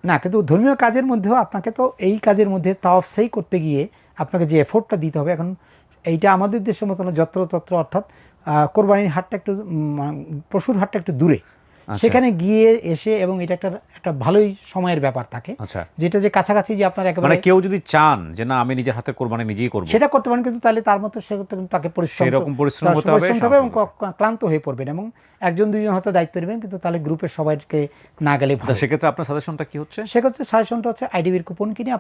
না, কিন্তু ধর্মীয় কাজের মধ্যেও আপনাকে তো এই কাজের মধ্যে তাওয়াফ সাই করতে গিয়ে আপনাকে যে এফোর্টটা দিতে হবে, এখন এইটা আমাদের দেশের মতো না যত্রতত্র, অর্থাৎ কোরবানির হাটটা একটু পশুর হাটটা একটু দূরে, সেখানে গিয়ে এসে, এবং এটা একটা ভালোই সময়ের ব্যাপার থাকে, যেটা যে কাছাকাছি যে আপনার একেবারে, মানে কেউ যদি চান যে না আমি নিজের হাতের কোরবানি নিজেই করব, সেটা করতে পারেন, কিন্তু তাহলে তার মতো তাকে পরিশ্রম হতে হবে এবং ক্লান্ত হয়ে পড়বেন, এবং 1-2 জন হয়তো দায়িত্ব নেবেন, কিন্তু তাহলে গ্রুপের সবাইকে না গেলে ভালো। সেক্ষেত্রে আপনার সাজেশনটা কি হচ্ছে? সেক্ষেত্রে সাজেশনটা হচ্ছে আইডিবির কুপন কিনে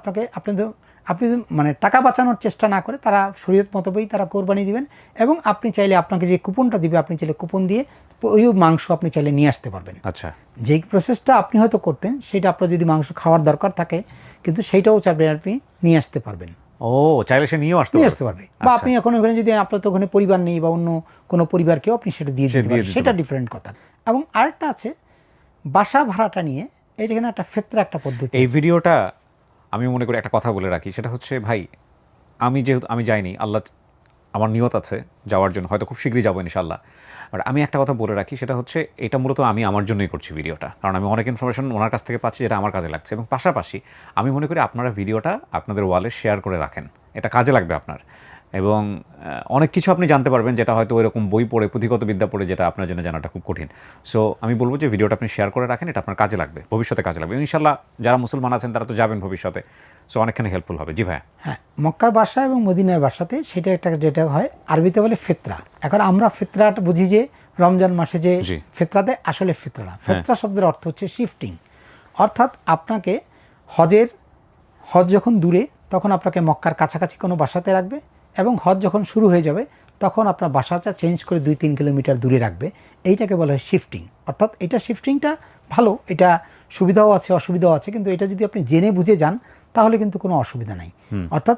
আপনি মানে টাকা বাঁচানোর চেষ্টা না করে, তারা শরীয়ত মতোই তারা কোরবানি দিবেন, এবং আপনি চাইলে আপনাকে যে কুপনটা দিবে, আপনি চাইলে কুপন দিয়ে ওই মাংস আপনি চাইলে নিয়ে আসতে পারবেন। আচ্ছা, যেই প্রসেসটা আপনি হয়তো করতেন, সেটা আপনার যদি মাংস খাওয়ার দরকার থাকে, কিন্তু সেইটাও চাইলে আপনি নিয়ে আসতে পারবেন। ও, চাইলে সে নিয়ে আসতে পারবে। বা আপনি এখন ওখানে যদি আপনার তো ওখানে পরিবার নেই বা অন্য কোনো পরিবারকেও আপনি সেটা দিয়ে দিতে পারেন, সেটা ডিফারেন্ট কথা। এবং আরেকটা আছে বাসা ভাড়াটা নিয়ে, এখানে একটা ফেতরা একটা পদ্ধতি। এই ভিডিওটা আমি মনে করি একটা কথা বলে রাখি, সেটা হচ্ছে ভাই, যেহেতু আমি যাইনি, আল্লাহ আমার নিয়ত আছে যাওয়ার জন্য, হয়তো খুব শীঘ্রই যাবো ইনশাল্লাহ। বাট আমি একটা কথা বলে রাখি, সেটা হচ্ছে এটা মূলত আমি আমার জন্যই করছি ভিডিওটা, কারণ আমি অনেক ইনফরমেশন ওনার কাছ থেকে পাচ্ছি যেটা আমার কাজে লাগছে, এবং পাশাপাশি আমি মনে করি আপনারা ভিডিওটা আপনাদের ওয়ালে শেয়ার করে রাখেন। এটা কাজে লাগবে আপনার। এবং অনেক কিছু আপনি জানতে পারবেন যেটা হয়তো ওইরকম বই পড়ে পুঁথিগত বিদ্যা পড়ে যেটা আপনার জন্য জানাটা খুব কঠিন। সো আমি বলবো যে ভিডিওটা আপনি শেয়ার করে রাখেন, এটা আপনার কাজে লাগবে, ভবিষ্যতে কাজে লাগবে ইনশাল্লাহ। যারা মুসলমান আছেন তারা তো যাবেন ভবিষ্যতে, সো অনেকখানি হেল্পফুল হবে। জি ভাইয়া। হ্যাঁ, মক্কার বাসা এবং মদিনার বাসাতে সেটা একটা যেটা হয় আরবিতে বলে ফিতরা। এখন আমরা ফিতরাটা বুঝি যে রমজান মাসে যে জি। ফিতরা দেয়, আসলে ফিতরা না। ফিতরা শব্দের অর্থ হচ্ছে শিফটিং, অর্থাৎ আপনাকে হজ যখন দূরে তখন আপনাকে মক্কার কাছাকাছি কোনো বাসাতে রাখবে, এবং হজ যখন শুরু হয়ে যাবে তখন আপনার বাসাটা চেঞ্জ করে 2-3 কিলোমিটার দূরে রাখবে। এইটাকে বলা হয় শিফটিং। অর্থাৎ এটা শিফটিংটা ভালো, এটা সুবিধাও আছে অসুবিধাও আছে, কিন্তু এটা যদি আপনি জেনে বুঝে যান তাহলে কিন্তু কোনো অসুবিধা নাই। অর্থাৎ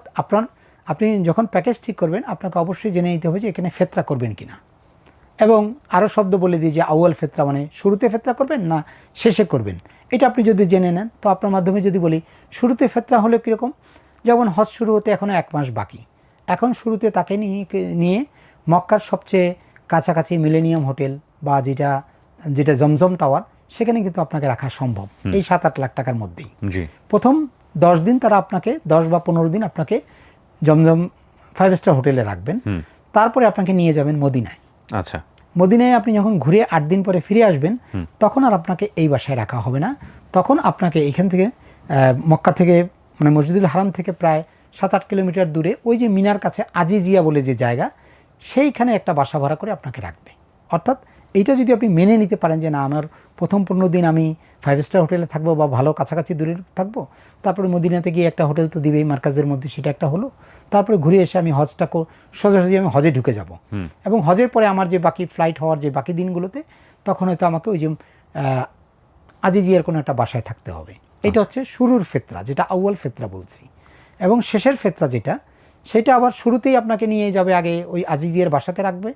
আপনি যখন প্যাকেজ ঠিক করবেন আপনাকে অবশ্যই জেনে নিতে হবে যে এখানে ফেতরা করবেন কিনা। এবং আরও শব্দ বলে দিই যে আউয়াল ফেতরা মানে শুরুতে ফেতরা করবেন না শেষে করবেন, এটা আপনি যদি জেনে নেন তো আপনার মাধ্যমে যদি বলি শুরুতে ফেতরা হলে কীরকম, যেমন হজ শুরু হতে এখনও 1 মাস বাকি, এখন শুরুতে তাকে নিয়ে মক্কার সবচেয়ে কাছাকাছি মিলেনিয়াম হোটেল বা যেটা জমজম টাওয়ার, সেখানে কিন্তু আপনাকে রাখা সম্ভব এই 7-8 লাখ টাকার মধ্যেই। প্রথম 10 দিন তারা আপনাকে 10 বা 15 দিন আপনাকে জমজম 5 স্টার হোটেলে রাখবেন, তারপরে আপনাকে নিয়ে যাবেন মদিনায়। আচ্ছা, মদিনায় আপনি যখন ঘুরে 8 দিন পরে ফিরে আসবেন তখন আর আপনাকে এই বাসায় রাখা হবে না, তখন আপনাকে এখান থেকে মক্কা থেকে মানে মসজিদুল হারাম থেকে প্রায় 7-8 কিলোমিটার দূরে ওই যে মিনার কাছে আজিজিয়া বলে যে জায়গা, সেইখানে একটা বাসা ভাড়া করে আপনাকে রাখবে। অর্থাৎ এইটা যদি আপনি মেনে নিতে পারেন যে না আমার প্রথম 15 দিন আমি 5 স্টার হোটেলে থাকবো বা ভালো কাছাকাছি দূরে থাকবো, তারপরে মদিনাতে গিয়ে একটা হোটেল তো দিবেই মার্কাজের মধ্যে, সেটা একটা হলো, তারপরে ঘুরে এসে আমি সোজাসুজি আমি হজে ঢুকে যাব, এবং হজের পরে আমার যে বাকি ফ্লাইট হওয়ার যে বাকি দিনগুলোতে তখন হয়তো আমাকে ওই যে আজিজিয়ার কোনো একটা বাসায় থাকতে হবে। এটা হচ্ছে শুরুর ফেতরা, যেটা আউয়াল ফেতরা বলছি। এবং শেষের ফেতরা যেটা, সেটা আবার শুরুতেই আপনাকে নিয়ে যাবে আগে ওই আজিজিয়ার বাসাতে রাখবে,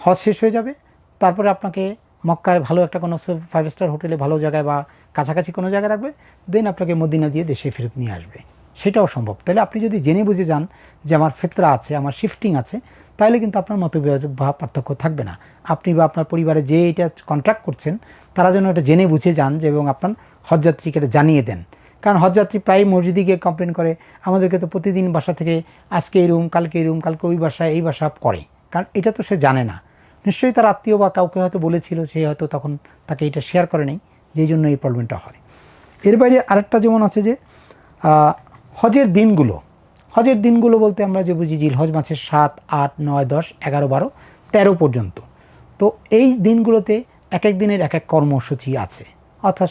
হজ শেষ হয়ে যাবে, তারপরে আপনাকে মক্কায় ভালো একটা কোনো 5 স্টার হোটেলে ভালো জায়গায় বা কাছাকাছি কোনো জায়গায় রাখবে, দেন আপনাকে মদিনা দিয়ে দেশে ফেরত নিয়ে আসবে, সেটাও সম্ভব। তাহলে আপনি যদি জেনে বুঝে যান যে আমার ফেতরা আছে, আমার শিফটিং আছে, তাহলে কিন্তু আপনার মতভেদ বা পার্থক্য থাকবে না। আপনি বা আপনার পরিবারে যে এটা কন্ট্রাক্ট করছেন তারা যেন এটা জেনে বুঝে যান যে, এবং আপনার হজযাত্রীকে এটা জানিয়ে দেন। কারণ হজযাত্রী প্রায় মসজিদে গিয়ে কমপ্লেন করে আমাদেরকে তো প্রতিদিন বাসা থেকে আজকে এই রুম, কালকে এই রুম, কালকে ওই বাসা, এই বাসা করে, কারণ এটা তো সে জানে না। নিশ্চয়ই তার আত্মীয় বা কাউকে হয়তো বলেছিল, সে হয়তো তখন তাকে এটা শেয়ার করে নেই, যেই জন্য এই প্রবলেমটা হয়। এর বাইরে আরেকটা যেমন আছে যে হজের দিনগুলো বলতে আমরা যে বুঝি জিলহজ মাসের 7, 8, 9, 10, 11, 12, 13 পর্যন্ত। তো এই দিনগুলোতে এক এক দিনের এক এক কর্মসূচি আছে। অর্থাৎ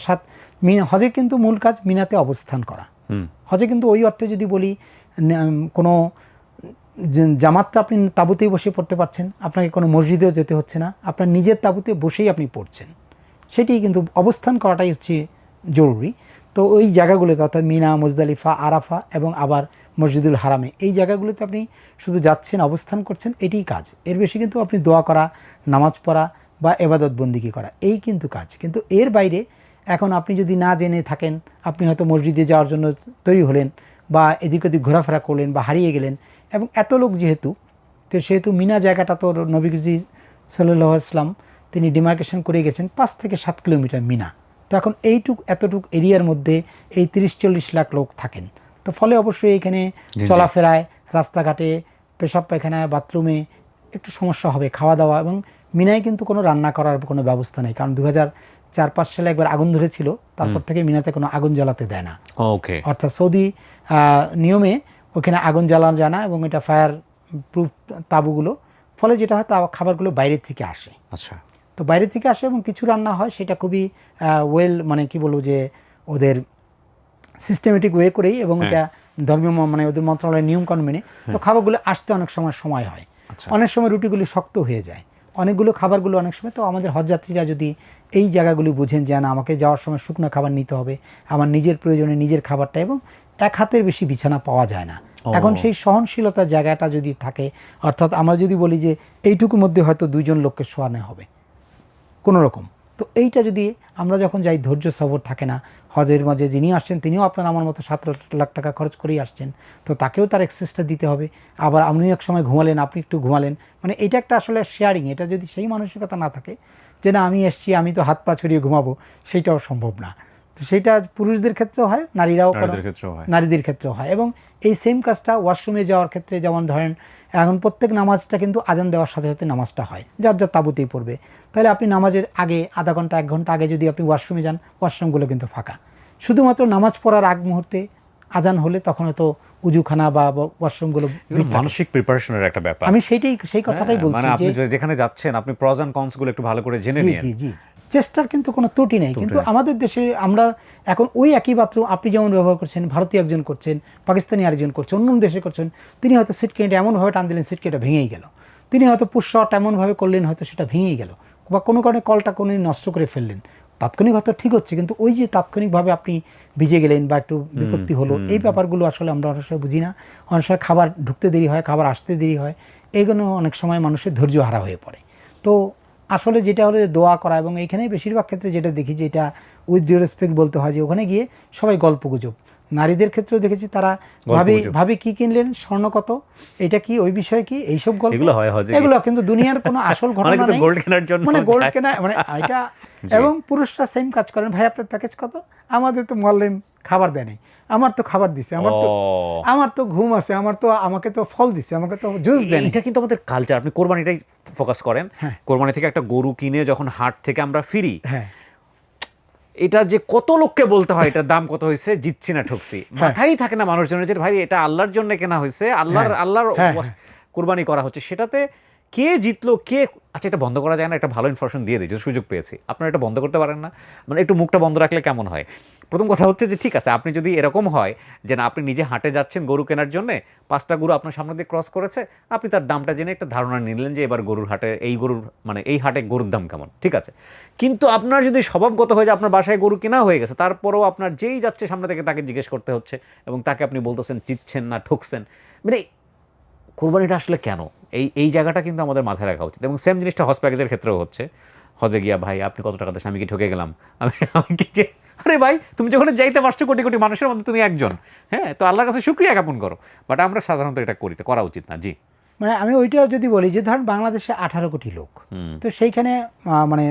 হজে কিন্তু মূল কাজ মিনাতে অবস্থান করা। হজে কিন্তু ওই অর্থে যদি বলি কোনো জামাতটা আপনি তাঁবুতেই বসে পড়তে পারছেন, আপনাকে কোনো মসজিদেও যেতে হচ্ছে না, আপনার নিজের তাঁবুতে বসেই আপনি পড়ছেন, সেটি কিন্তু অবস্থান করাটাই হচ্ছে জরুরি। তো ওই জায়গাগুলোতে অর্থাৎ মিনা, মুজদালিফা, আরাফা এবং আবার মসজিদুল হারামে, এই জায়গাগুলোতে আপনি শুধু যাচ্ছেন, অবস্থান করছেন, এটিই কাজ। এর বেশি কিন্তু আপনি দোয়া করা, নামাজ পড়া বা এবাদত বন্দিগি করা, এই কিন্তু কাজ। কিন্তু এর বাইরে এখন আপনি যদি না জেনে থাকেন, আপনি হয়তো মসজিদে যাওয়ার জন্য তৈরি হলেন বা এদিক ওদিক ঘোরাফেরা করলেন বা হারিয়ে গেলেন, এবং এত লোক সেহেতু মিনা জায়গাটা তো নবীজি সাল্লাল্লাহু আলাইহি ওয়াসাল্লাম তিনি ডিমার্কেশন করে গেছেন 5 থেকে 7 কিলোমিটার মিনা। তো এখন এতটুক এরিয়ার মধ্যে এই 30-40 লাখ লোক থাকেন, তো ফলে অবশ্যই এখানে চলাফেরায়, রাস্তাঘাটে, পেশাব পায়খানায়, বাথরুমে একটু সমস্যা হবে, খাওয়া দাওয়া। এবং মিনায় কিন্তু কোনো রান্না করার কোনো ব্যবস্থা নেই, কারণ 2004-5 সালে একবার আগুন ধরেছিল, তারপর থেকে মিনাতে কোনো আগুন জ্বালাতে দেয় না। অর্থাৎ সৌদি নিয়মে ওখানে আগুন জ্বালানো যায় না, এবং এটা ফায়ার প্রুফ তাঁবুগুলো, ফলে যেটা হয় খাবারগুলো বাইরের থেকে আসে। আচ্ছা, তো বাইরে থেকে আসে এবং কিছু রান্না হয় সেটা খুবই মানে কি বলবো যে ওদের সিস্টেমেটিক ওয়ে করেই, এবং এটা ধর্মীয় মানে ওদের মন্ত্রণালয়ের নিয়মকানুন মেনে, তো খাবারগুলো আসতে অনেক সময় হয়, অনেক সময় রুটিগুলি শক্ত হয়ে যায়, অনেকগুলো খাবারগুলো অনেক সময়। তো আমাদের হজযাত্রীরা যদি এই জায়গাগুলি বুঝেন যে না আমাকে যাওয়ার সময় শুকনো খাবার নিতে হবে, আমার নিজের প্রয়োজনে নিজের খাবারটা, এবং 1 হাতের বেশি বিছানা পাওয়া যায় না। এখন সেই সহনশীলতার জায়গাটা যদি থাকে, অর্থাৎ আমরা যদি বলি যে এইটুকুর মধ্যে হয়তো 2 জন লোককে শোয়ানো হবে কোনো রকম, তো এইটা যদি আমরা যখন যাই, ধৈর্য সবর থাকে না। হজের মাঝে যিনি আসছেন তিনিও আপনার আমার মতো 7 লাখ টাকা খরচ করেই আসছেন, তো তাকেও তার এক্সেসটা দিতে হবে। আবার আপনি এক সময় ঘুমালেন, আপনি একটু ঘুমালেন, মানে এটা একটা আসলে শেয়ারিং। এটা যদি সেই মানসিকতা না থাকে যে না আমি এসছি, আমি তো হাত পা ছড়িয়ে ঘুমাবো, সেইটাও সম্ভব না। তো সেটা পুরুষদের ক্ষেত্রেও হয়, নারীরাও করে, নারীদের ক্ষেত্রেও হয়। নারীদের ক্ষেত্রেও হয়। এবং এই সেম কাজটা ওয়াশরুমে যাওয়ার ক্ষেত্রে, যেমন ধরেন এখন প্রত্যেক নামাজটা কিন্তু আজান দেওয়ার সাথে সাথে নামাজটা হয়, যার যার তাঁবুতেই পড়বে। তাহলে আপনি নামাজের আগে আধা ঘন্টা 1 ঘন্টা আগে যদি আপনি ওয়াশরুমে যান, ওয়াশরুমগুলো কিন্তু ফাঁকা। শুধুমাত্র নামাজ পড়ার আগ মুহূর্তে আজান হলে তখন হয়তো উজুখানা বা ওয়াশরুমগুলো ভিড় থাকে। মানসিক প্রিপারেশনের একটা ব্যাপার। আমি সেই কথাটাই বলছি মানে আপনি যে যেখানে যাচ্ছেন আপনি প্রজ অ্যান্ড কনস গুলো একটু ভালো করে জেনে জি নিন। জি জি জি। চেষ্টার কিন্তু কোনো ত্রুটি নেই, কিন্তু আমাদের দেশে আমরা এখন ওই একই বাথরুম আপনি যেমন ব্যবহার করছেন, ভারতীয় একজন করছেন, পাকিস্তানি আরেকজন করছেন, অন্য দেশে করছেন, তিনি হয়তো সিটকেটা এমনভাবে টান দিলেন সিটকেটা ভেঙেই গেল, তিনি হয়তো পুশ শট এমনভাবে করলেন হয়তো সেটা ভেঙেই গেল, বা কোনো কারণে কলটা কোনো নষ্ট করে ফেললেন, তাৎক্ষণিক হয়তো ঠিক হচ্ছে, কিন্তু ওই যে তাৎক্ষণিকভাবে আপনি ভিজে গেলেন বা একটু বিপত্তি হলো, এই ব্যাপারগুলো আসলে আমরা অনেক সময় বুঝি না। অনেক সময় খাবার ঢুকতে দেরি হয়, খাবার আসতে দেরি হয়, এইগুলো অনেক সময় মানুষের ধৈর্য হারা হয়ে পড়ে। তো আসলে যেটা হলো দোয়া করা, এবং এইখানে বেশিরভাগ ক্ষেত্রে যেটা দেখি যে এটা উইথ ডিউ রেসপেক্ট বলতে হয় যে ওখানে গিয়ে সবাই গল্পগুজব। নারীদের ক্ষেত্রেও দেখেছি তারা ভাবি কি কিনলেন, স্বর্ণ কত, এটা কি, ওই বিষয়ে কি, এইসব গল্প, এগুলো হয় হজে। এগুলো কিন্তু দুনিয়ার কোনো আসল ঘটনা নেই। গোল্ড কেনার জন্য মানে গোল্ড কেনা মানে এটা। এবং পুরুষরা সেম কাজ করেন, ভাই আপনার প্যাকেজ কত, আমাদের তো মোয়াল্লিম খাবার দেয় নাই, আমার তো খাবার দিছে, আমার তো ঘুম আছে, আমাকে তো ফল দিছে, আমাকে তো জুস দেয়। এটা কিন্তু আমাদের কালচার। আপনি কোরবানিটাই ফোকাস করেন। কোরবানি থেকে একটা গরু কিনে যখন হাট থেকে আমরা ফিরি, হ্যাঁ, এটা যে কত লোককে বলতে হয় এটার দাম কত হয়েছে, জিতছি না ঠকছি, মাথায় থাকে না মানুষজনের যে ভাই এটা আল্লাহর জন্য কেনা হয়েছে, আল্লাহর কোরবানি করা হচ্ছে, সেটাতে কে জিতলো কে। আচ্ছা, এটা বন্ধ করা যায় না? একটা ভালো ইনফরমেশন দিয়ে দিই, যে সুযোগ পেয়েছি, আপনারা এটা বন্ধ করতে পারেন না? মানে একটু মুখটা বন্ধ রাখলে কেমন হয়? প্রথম কথা হচ্ছে যে ঠিক আছে, আপনি যদি এরকম হয় যে না আপনি নিজে হাটে যাচ্ছেন গরু কেনার জন্য, 5টা গরু আপনার সামনে দিয়ে ক্রস করেছে, আপনি তার দামটা জেনে একটা ধারণা নিলেন যে এবার গরুর হাটে এই গরুর মানে এই হাটে গরুর দাম কেমন, ঠিক আছে। কিন্তু আপনার যদি স্বভাবগত হয়ে যায়, আপনার বাসায় গরু কেনা হয়ে গেছে, তারপরেও আপনার যেই যাচ্ছে সামনে থেকে তাকে জিজ্ঞেস করতে হচ্ছে, এবং তাকে আপনি বলতেছেন জিতছেন না ঠকছেন, মানে কোরবানিটা আসলে কেন, এই জায়গাটা কিন্তু আমাদের মাথায় রাখা উচিত। এবং সেম জিনিসটা হজ প্যাকেজের ক্ষেত্রেও হচ্ছে। হজে গিয়া ভাই আপনি কত টাকা দেন, আমি কি ঠকে গেলাম, আমি কি যে, আরে ভাই তুমি যখন যাইতে পারছো কোটি কোটি মানুষের মধ্যে তুমি একজন, হ্যাঁ, তো আল্লাহর কাছে শুকরিয়া জ্ঞাপন করো। বাট আমরা সাধারণত এটা করা উচিত না। জি, মানে আমি ওইটা যদি বলি যে ধরেন বাংলাদেশে 18 কোটি লোক, তো সেইখানে মানে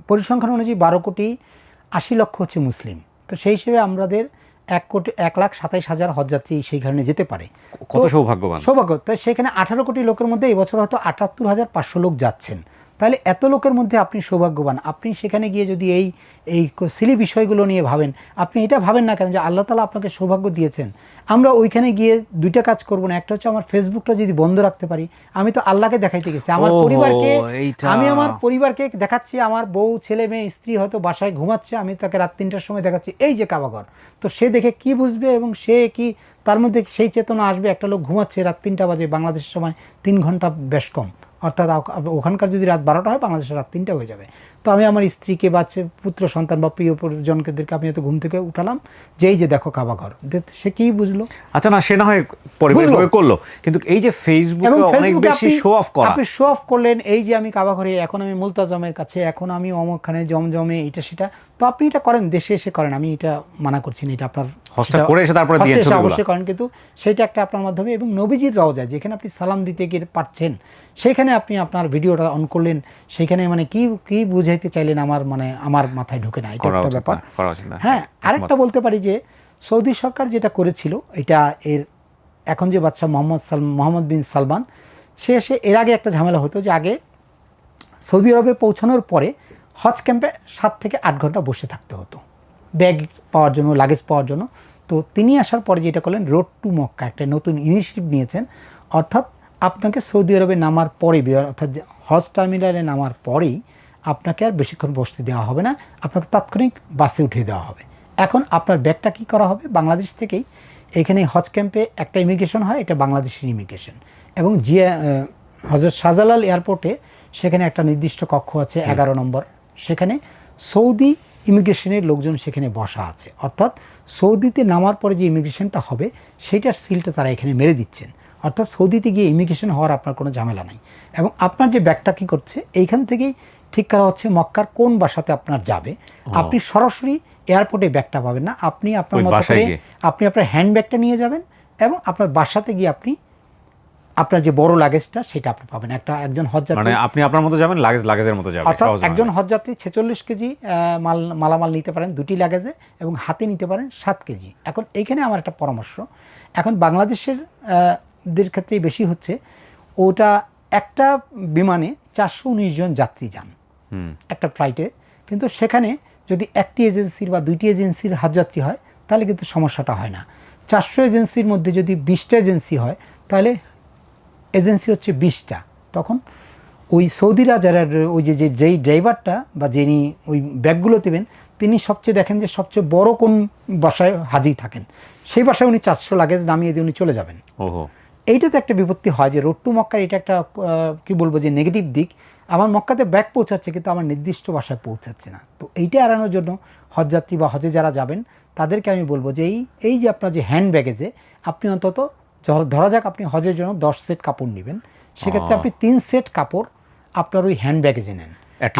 পরিসংখ্যান অনুযায়ী 12,80,00,000 হচ্ছে মুসলিম। তো সেই হিসেবে আমাদের 1,27,000 হজযাত্রী সেইখানে যেতে পারে। কত সৌভাগ্যবান। তো সেখানে 18 কোটি লোকের মধ্যে এবছর হয়তো 78,500 লোক যাচ্ছেন। তাহলে এত লোকের মধ্যে আপনি সৌভাগ্যবান। আপনি সেখানে গিয়ে যদি এই সিলি বিষয়গুলো নিয়ে ভাবেন, আপনি এটা ভাবেন না কেন যে আল্লাহ তাআলা আপনাকে সৌভাগ্য দিয়েছেন। আমরা ওইখানে গিয়ে দুইটা কাজ করব না, একটা হচ্ছে আমার ফেসবুকটা যদি বন্ধ রাখতে পারি, আমি তো আল্লাহকে দেখাইতে গেছি, আমার পরিবারকে দেখাচ্ছি, আমার বউ ছেলে মেয়ে স্ত্রী হয়তো বাসায় ঘুমাচ্ছে, আমি তাকে রাত 3টার সময় দেখাচ্ছি এই যে কাবাঘর। তো সে দেখে কি বুঝবে, এবং সে কি তার মধ্যে সেই চেতনা আসবে, একটা লোক ঘুমাচ্ছে রাত 3টা বাজে, বাংলাদেশের সময় 3 ঘন্টা বেশ কম, অর্থাৎ ওখানকার যদি রাত 12টা হয় বাংলাদেশের রাত 3টা হয়ে যাবে। তো আমি আমার স্ত্রীকে বাচ্চা পুত্র সন্তান বা প্রিয় জনকেদেরকে আমি হয়তো ঘুম থেকে উঠালাম যে এই যে দেখো কাবাঘর, সে কি বুঝলো? আচ্ছা, না সে না হয় পরিবেশভাবে করলো, কিন্তু এই যে ফেসবুকে অনেক বেশি শো অফ করা, আপনি শো অফ করলেন এই যে আমি কাবাঘরে, এখন আমি মুলতাজামের কাছে, এখন আমি অমুকখানে জমজমে, এটা সেটা। তো আপনি এটা করেন, দেশে এসে করেন, আমি এটা মানা করছি না, এটা আপনার হস্তা করে এসে তারপরে দিয়ে ছবিগুলো অবশ্যই করেন, কিন্তু সেটা একটা আপনার মাধ্যমে। এবং নবীজির রওজা যেখানে আপনি সালাম দিতে গিয়ে পাচ্ছেন, সেখানে আপনি আপনার ভিডিওটা অন করলেন, সেখানে মানে কি বুঝাইতে চাইলেন আমার মাথায় ঢুকে না, এটা একটা ব্যাপার। হ্যাঁ, আরেকটা বলতে পারি যে সৌদি সরকার যেটা করেছিল, এটা এখন যে বাদশা মোহাম্মদ বিন সালমান, সে এসে এর আগে একটা ঝামেলা হতো যে আগে সৌদি আরবে পৌঁছানোর পরে হজ ক্যাম্পে 7 থেকে 8 ঘন্টা বসে থাকতে হতো ব্যাগ পাওয়ার জন্য, লাগেজ পাওয়ার জন্য। তো তিনি আসার পরে যেটা করলেন, রোড টু মক্কা একটা নতুন ইনিশিয়েটিভ নিয়েছেন, অর্থাৎ আপনাকে সৌদি আরবে নামার পরে, অর্থাৎ হজ টার্মিনালে নামার পরেই আপনাকে আর বেশিক্ষণ বসতে দেওয়া হবে না, আপনাকে তাৎক্ষণিক বাসে উঠিয়ে দেওয়া হবে। এখন আপনার ব্যাগটা কী করা হবে, বাংলাদেশ থেকেই এখানে হজ ক্যাম্পে একটা ইমিগ্রেশন হয়, এটা বাংলাদেশের ইমিগ্রেশন, এবং হজরত শাহজালাল এয়ারপোর্টে সেখানে একটা নির্দিষ্ট কক্ষ আছে 11 নম্বর, সেখানে সৌদি ইমিগ্রেশনের লোকজন সেখানে বসা আছে, অর্থাৎ সৌদিতে নামার পরে যে ইমিগ্রেশনটা হবে সেইটার সিলটা তারা এখানে মেরে দিচ্ছেন, অর্থাৎ সৌদিতে গিয়ে ইমিগ্রেশন হওয়ার আপনার কোনো ঝামেলা নাই। এবং আপনার যে ব্যাগটা কী করছে, এইখান থেকেই ঠিক করা হচ্ছে মক্কার কোন বাসাতে আপনার যাবে। আপনি সরাসরি এয়ারপোর্টে ব্যাগটা পাবেন না, আপনি আপনার মতো করে আপনি আপনার হ্যান্ড ব্যাগটা নিয়ে যাবেন, এবং আপনার বাসাতে গিয়ে আপনি আপনার যে বড় লাগেজটা সেটা আপনি পাবেন। একজন হজযাত্রী, মানে আপনি আপনার মতো যাবেন, লাগেজের মতো যাবেন, অর্থাৎ সহজ একজন হজযাত্রী 46 কেজি মালামাল নিতে পারেন দুটি লাগেজে, এবং হাতে নিতে পারেন 7 কেজি। এখন এইখানে আমার একটা পরামর্শ, এখন বাংলাদেশের দের ক্ষেত্রেই বেশি হচ্ছে, ওটা একটা বিমানে 419 জন যাত্রী যান একটা ফ্লাইটে, কিন্তু সেখানে যদি একটি এজেন্সির বা দুইটি এজেন্সির হজযাত্রী হয় তাহলে কিন্তু সমস্যাটা হয় না। 400 এজেন্সির মধ্যে যদি 20টা এজেন্সি হয় তাহলে এজেন্সি হচ্ছে 20টা, তখন ওই সৌদিরা যারা ওই যেই ড্রাইভারটা বা যিনি ওই ব্যাগগুলো দেবেন তিনি সবচেয়ে দেখেন যে সবচেয়ে বড় কোন বাসায় হাজির থাকেন, সেই বাসায় উনি 400 লাগেজ নামিয়ে দিয়ে উনি চলে যাবেন। ওহো, এইটাতে একটা বিপত্তি হয় যে রোড টু মক্কার এটা একটা কি বলবো যে নেগেটিভ দিক, আমার মক্কাতে ব্যাগ পৌঁছাচ্ছে কিন্তু আমার নির্দিষ্ট বাসায় পৌঁছাচ্ছে না। তো এইটা এড়ানোর জন্য হজযাত্রী বা হজে যারা যাবেন তাদেরকে আমি বলবো যে এই যে আপনার যে হ্যান্ড ব্যাগেজে আপনি অন্তত ধরা যাক আপনি হজের জন্য 10 সেট কাপড় নেবেন, সেক্ষেত্রে আপনি 3 সেট কাপড় আপনার ওই হ্যান্ড ব্যাগেজে নেন।